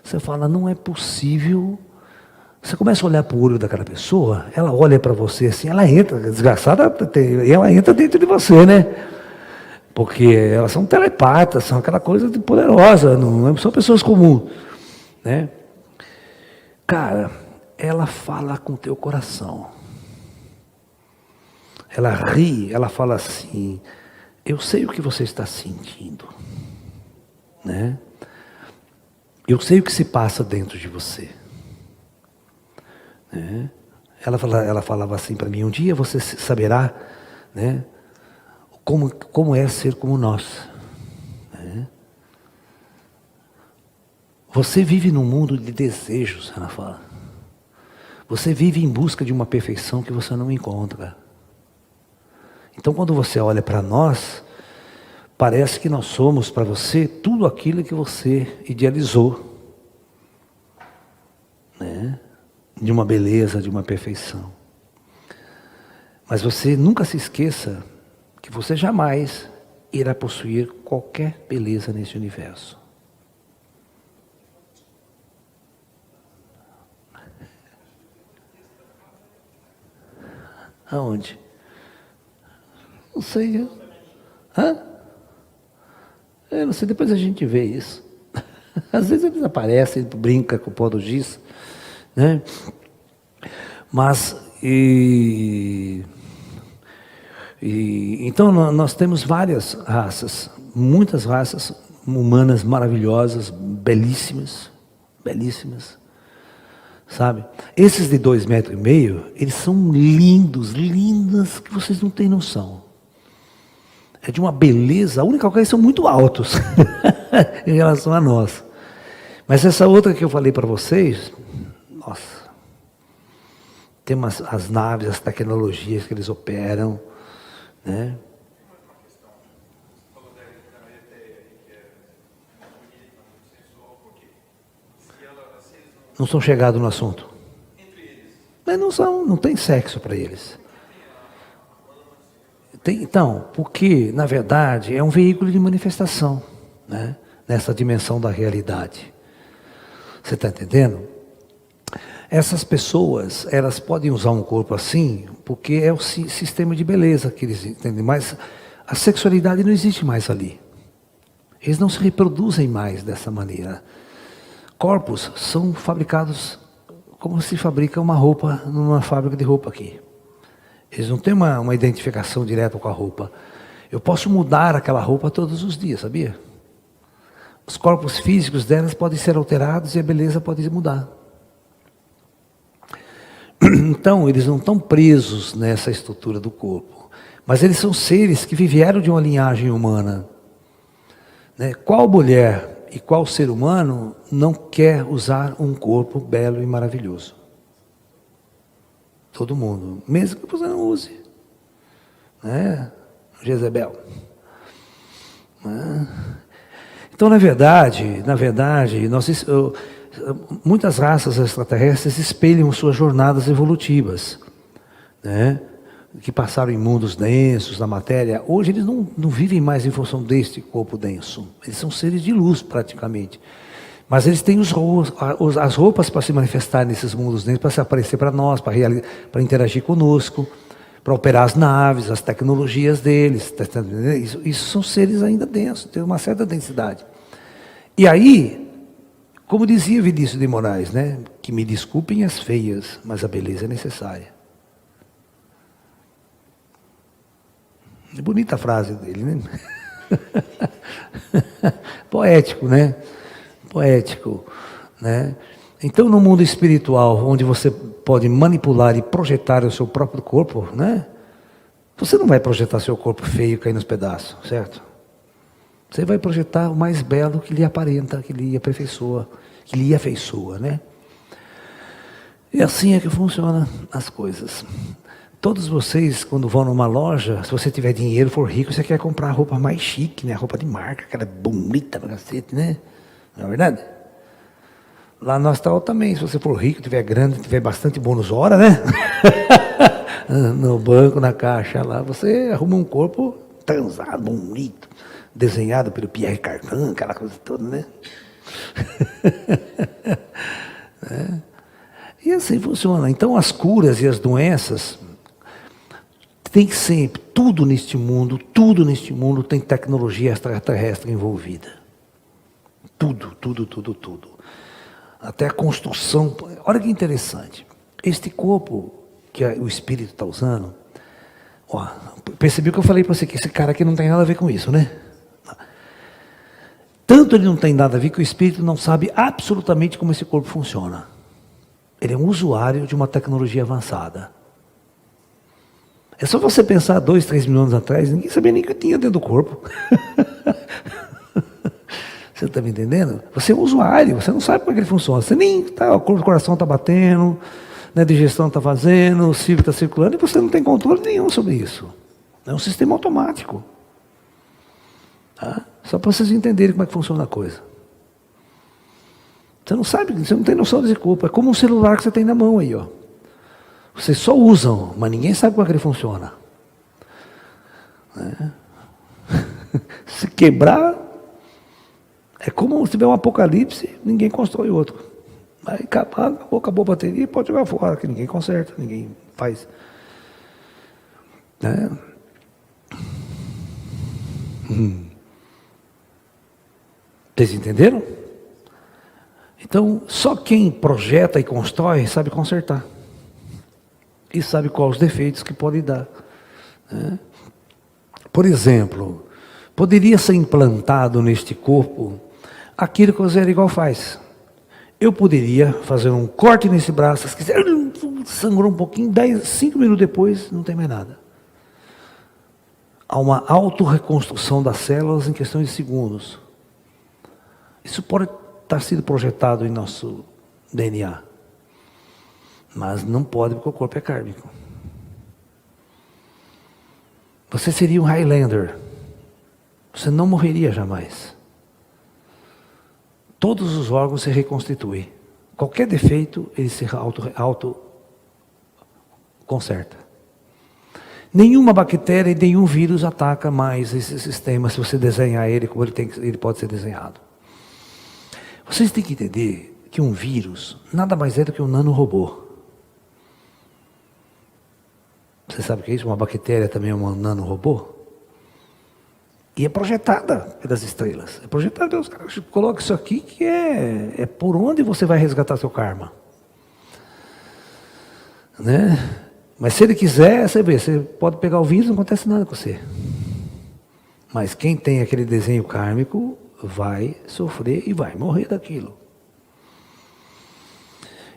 S1: Você fala, não é possível. Você começa a olhar para o olho daquela pessoa, ela olha para você assim, ela entra, desgraçada, ela entra dentro de você, né? Porque elas são telepatas, são aquela coisa de poderosa, não são pessoas comuns, né? Cara, ela fala com o teu coração. Ela ri, ela fala assim, eu sei o que você está sentindo, né? Eu sei o que se passa dentro de você. Né? Ela falava assim para mim, um dia você saberá, né, como é ser como nós. Né? Você vive num mundo de desejos, ela fala. Você vive em busca de uma perfeição que você não encontra. Então quando você olha para nós, parece que nós somos para você tudo aquilo que você idealizou. Né? De uma beleza, de uma perfeição. Mas você nunca se esqueça que você jamais irá possuir qualquer beleza nesse universo. Aonde? Não sei. Hã? Eu não sei, depois a gente vê isso. Às vezes eles aparecem, brinca com o pó do giz, né? Mas, então nós temos várias raças, muitas raças humanas maravilhosas, belíssimas, sabe? Esses de 2,5 metros, eles são lindas, que vocês não têm noção. É de uma beleza, a única coisa é que eles são muito altos em relação a nós. Mas essa outra que eu falei para vocês, nossa, tem as naves, as tecnologias que eles operam, né? Não são chegados no assunto. Mas não tem sexo para eles. Então, porque, na verdade, é um veículo de manifestação, né? Nessa dimensão da realidade. Você está entendendo? Essas pessoas, elas podem usar um corpo assim, porque é o sistema de beleza que eles entendem, mas a sexualidade não existe mais ali. Eles não se reproduzem mais dessa maneira. Corpos são fabricados como se fabrica uma roupa numa fábrica de roupa aqui. Eles não têm uma identificação direta com a roupa. Eu posso mudar aquela roupa todos os dias, sabia? Os corpos físicos delas podem ser alterados e a beleza pode mudar. Então, eles não estão presos nessa estrutura do corpo. Mas eles são seres que vieram de uma linhagem humana. Né? Qual mulher e qual ser humano não quer usar um corpo belo e maravilhoso? Todo mundo. Mesmo que você não use. Né? Jezebel. Né? Então, na verdade, muitas raças extraterrestres espelham suas jornadas evolutivas, né? Que passaram em mundos densos, na matéria. Hoje eles não vivem mais em função deste corpo denso. Eles são seres de luz, praticamente. Mas eles têm as roupas para se manifestar nesses mundos densos, para se aparecer para nós, para interagir conosco, para operar as naves, as tecnologias deles. Isso são seres ainda densos, tem uma certa densidade. E aí, como dizia Vinícius de Moraes, né? Que me desculpem as feias, mas a beleza é necessária. É bonita a frase dele, né? Poético, né? Poético, né? Então, no mundo espiritual, onde você pode manipular e projetar o seu próprio corpo, né? Você não vai projetar seu corpo feio caindo nos pedaços, certo? Você vai projetar o mais belo que lhe aparenta, que lhe aperfeiçoa, que lhe afeiçoa, né? E assim é que funcionam as coisas. Todos vocês, quando vão numa loja, se você tiver dinheiro, for rico, você quer comprar a roupa mais chique, né? A roupa de marca, aquela bonita pra cacete, né? Não é verdade? Lá no astral também, se você for rico, tiver grande, tiver bastante bônus hora, né? No banco, na caixa lá, você arruma um corpo transado, bonito, desenhado pelo Pierre Cardin, aquela coisa toda, né? É. E assim funciona. Então as curas e as doenças, tem sempre, tudo neste mundo tem tecnologia extraterrestre envolvida. Tudo. Até a construção. Olha que interessante. Este corpo que o espírito está usando, ó, percebeu que eu falei para você que esse cara aqui não tem nada a ver com isso, né? Tanto ele não tem nada a ver que o espírito não sabe absolutamente como esse corpo funciona. Ele é um usuário de uma tecnologia avançada. É só você pensar 2, 3 mil anos atrás, ninguém sabia nem o que tinha dentro do corpo. Você está me entendendo? Você é um usuário, você não sabe como é que ele funciona. Você nem tá, o coração está batendo, né, a digestão está fazendo, o ciclo está circulando, e você não tem controle nenhum sobre isso. É um sistema automático. Tá? Só para vocês entenderem como é que funciona a coisa. Você não sabe, você não tem noção desse corpo. É como um celular que você tem na mão aí, ó. Vocês só usam, mas ninguém sabe como é que ele funciona. Né? Se quebrar, é como se tiver um apocalipse, ninguém constrói outro. Aí acabou a bateria, pode jogar fora, que ninguém conserta, ninguém faz. Né? Vocês entenderam? Então, só quem projeta e constrói sabe consertar. E sabe quais os defeitos que pode dar. Né? Por exemplo, poderia ser implantado neste corpo aquilo que o Zé Igual faz. Eu poderia fazer um corte nesse braço, se quiser, sangrou um pouquinho, 5 minutos depois, não tem mais nada. Há uma autorreconstrução das células em questão de segundos. Isso pode estar sendo projetado em nosso DNA. Mas não pode porque o corpo é kármico. Você seria um Highlander. Você não morreria jamais. Todos os órgãos se reconstituem. Qualquer defeito, ele se auto-conserta. Nenhuma bactéria e nenhum vírus ataca mais esse sistema se você desenhar ele como ele pode ser desenhado. Vocês têm que entender que um vírus nada mais é do que um nanorobô. Você sabe o que é isso? Uma bactéria também é um nanorobô? E é projetada pelas estrelas. É projetada pelos caras. Coloca isso aqui que é por onde você vai resgatar seu karma. Né? Mas se ele quiser, você vê, você pode pegar o vírus, não acontece nada com você. Mas quem tem aquele desenho kármico vai sofrer e vai morrer daquilo.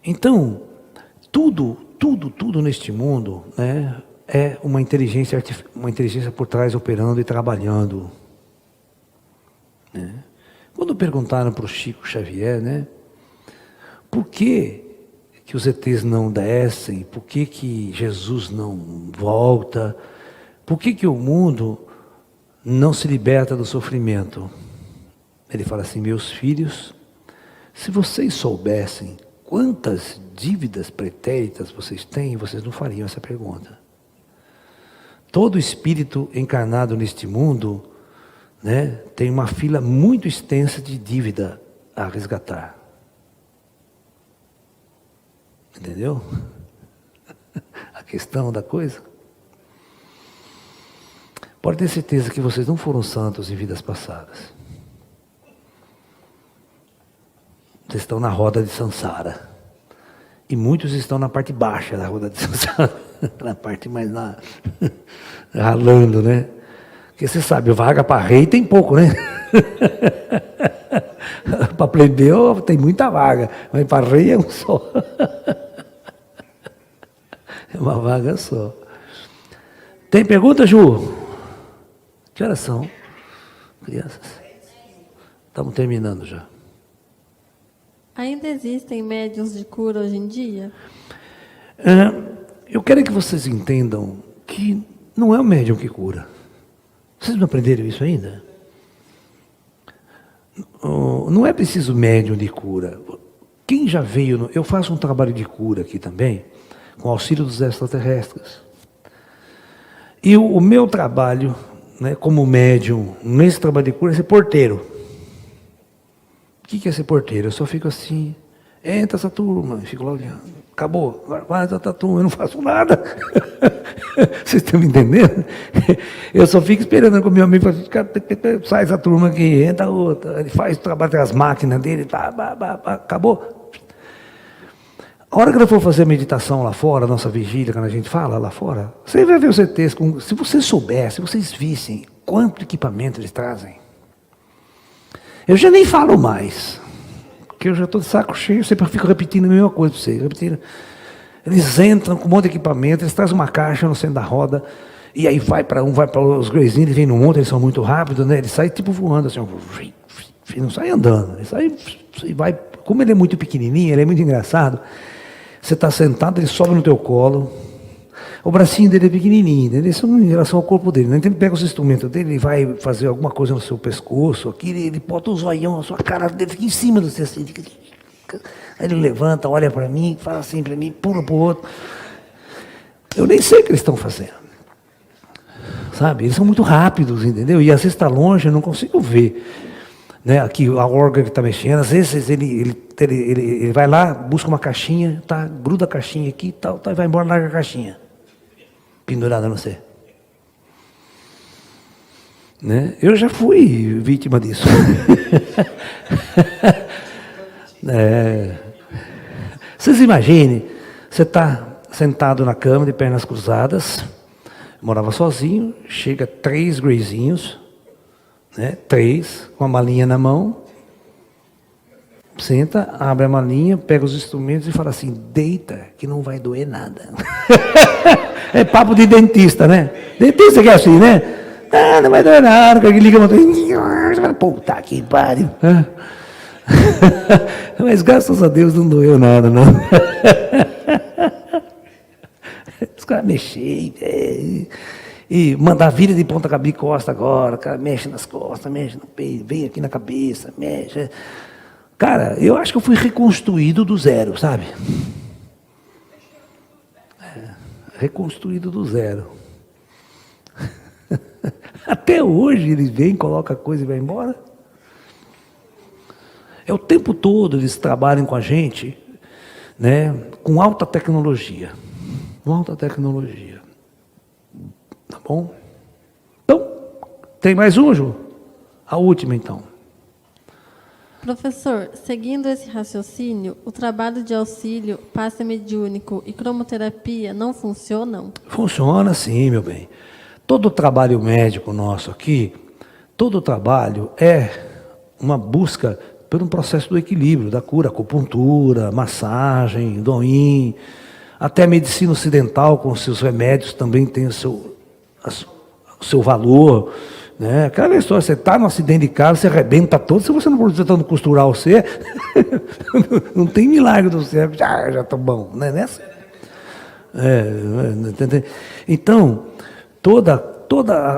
S1: Então, tudo neste mundo, né, é uma inteligência por trás operando e trabalhando. Né? Quando perguntaram para o Chico Xavier, né, por que que os ETs não descem, por que que Jesus não volta, por que que o mundo não se liberta do sofrimento. Ele fala assim: meus filhos, se vocês soubessem quantas dívidas pretéritas vocês têm, vocês não fariam essa pergunta. Todo espírito encarnado neste mundo, né, tem uma fila muito extensa de dívida a resgatar. Entendeu? A questão da coisa. Pode ter certeza que vocês não foram santos em vidas passadas. Vocês estão na roda de Sansara. E muitos estão na parte baixa da roda de Sansara. Na parte mais lá, ralando, né? Porque você sabe, vaga para rei tem pouco, né? Para plebeu tem muita vaga, mas para rei é um só. É uma vaga só. Tem pergunta, Ju? Que horas são? Crianças? Estamos terminando já.
S2: Ainda existem médiuns de cura hoje em dia?
S1: Eu quero que vocês entendam que não é o médium que cura. Vocês não aprenderam isso ainda? Não é preciso médium de cura. Quem já veio... Eu faço um trabalho de cura aqui também, com auxílio dos extraterrestres. E o meu trabalho, né, como médium, nesse trabalho de cura, é ser porteiro. O que é ser porteiro? Eu só fico assim, entra essa turma, e fico lá olhando. Acabou, agora vai essa turma, eu não faço nada. Vocês estão me entendendo? Eu só fico esperando que o meu amigo fala, sai essa turma aqui, entra outra. Ele faz o trabalho das máquinas dele, acabou. A hora que eu for fazer a meditação lá fora, a nossa vigília, quando a gente fala lá fora, você vai ver os ETs, se vocês soubessem, se vocês vissem quanto equipamento eles trazem. Eu já nem falo mais, porque eu já estou de saco cheio, eu sempre fico repetindo a mesma coisa para vocês. Repetindo. Eles entram com um monte de equipamento, eles trazem uma caixa no centro da roda, e aí vai para os greyzinhos, eles vêm no monte, eles são muito rápidos, né? Eles saem tipo voando, assim, não sai andando, ele sai e vai. Como ele é muito pequenininho, ele é muito engraçado. Você está sentado, ele sobe no teu colo. O bracinho dele é pequenininho, entendeu? Isso em relação ao corpo dele. Então ele pega os instrumentos dele, ele vai fazer alguma coisa no seu pescoço, aqui, ele bota o zoião, a sua cara dele fica em cima do seu assim. Aí ele levanta, olha para mim, fala assim para mim, pula para o outro. Eu nem sei o que eles estão fazendo. Sabe? Eles são muito rápidos, entendeu? E às vezes está longe, eu não consigo ver. Né, aqui a órgão que está mexendo, às vezes ele vai lá, busca uma caixinha, tá, gruda a caixinha aqui e tal, e vai embora, larga a caixinha. Pendurada no você. Né? Eu já fui vítima disso. Vocês imaginem, você está sentado na cama de pernas cruzadas, morava sozinho, chega 3 greyzinhos, né? 3, com a malinha na mão, senta, abre a malinha, pega os instrumentos e fala assim, deita que não vai doer nada. É papo de dentista, né? Dentista que é assim, né? Ah, não vai doer nada, que liga a motor, puta que pariu. Mas graças a Deus não doeu nada, não. Os caras mexem, e mandar vira de ponta cabeça e costa agora, cara, mexe nas costas, mexe no peito, vem aqui na cabeça, mexe. Cara, eu acho que eu fui reconstruído do zero, sabe? Reconstruído do zero. Até hoje eles vêm, colocam a coisa e vai embora. É o tempo todo eles trabalham com a gente, né, com alta tecnologia. Com alta tecnologia. Tá bom? Então, tem mais um, Ju? A última, então.
S2: Professor, seguindo esse raciocínio, o trabalho de auxílio, passe mediúnico e cromoterapia não funcionam?
S1: Funciona sim, meu bem. Todo o trabalho médico nosso aqui, todo o trabalho é uma busca por um processo do equilíbrio, da cura, acupuntura, massagem, doim, até a medicina ocidental com seus remédios também tem o seu valor, Né? Aquela história, você está no acidente de carro, você arrebenta todo, se você não está tentando costurar você, não tem milagre do céu, já está bom, não é nessa? Então, toda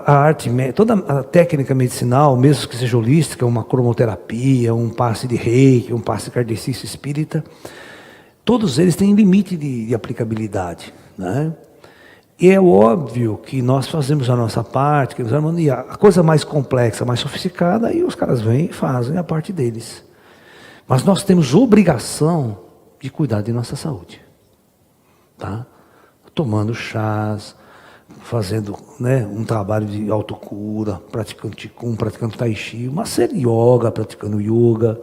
S1: a arte, toda a técnica medicinal, mesmo que seja holística, uma cromoterapia, um passe de reiki, um passe kardecista espírita, todos eles têm limite de aplicabilidade, né? E é óbvio que nós fazemos a nossa parte, e a coisa mais complexa, mais sofisticada, aí os caras vêm e fazem a parte deles. Mas nós temos obrigação de cuidar de nossa saúde, tá? Tomando chás, fazendo, né, um trabalho de autocura, praticando Qigong, praticando Tai Chi, uma série de yoga, praticando yoga.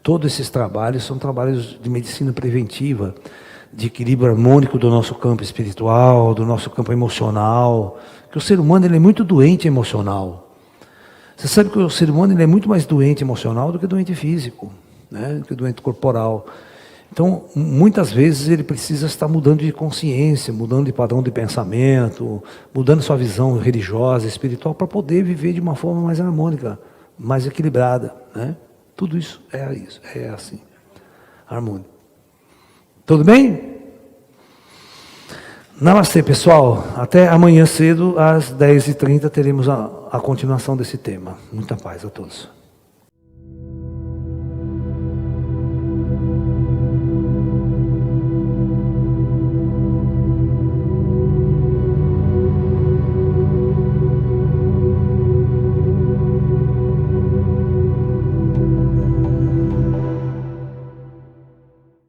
S1: Todos esses trabalhos são trabalhos de medicina preventiva, de equilíbrio harmônico do nosso campo espiritual, do nosso campo emocional, que o ser humano ele é muito doente emocional. Você sabe que o ser humano ele é muito mais doente emocional do que doente físico, né, do que doente corporal. Então, muitas vezes ele precisa estar mudando de consciência, mudando de padrão de pensamento, mudando sua visão religiosa, espiritual, para poder viver de uma forma mais harmônica, mais equilibrada, né? Tudo isso, é assim, harmônico. Tudo bem? Namastê, pessoal. Até amanhã cedo, às 10h30, teremos a continuação desse tema. Muita paz a todos.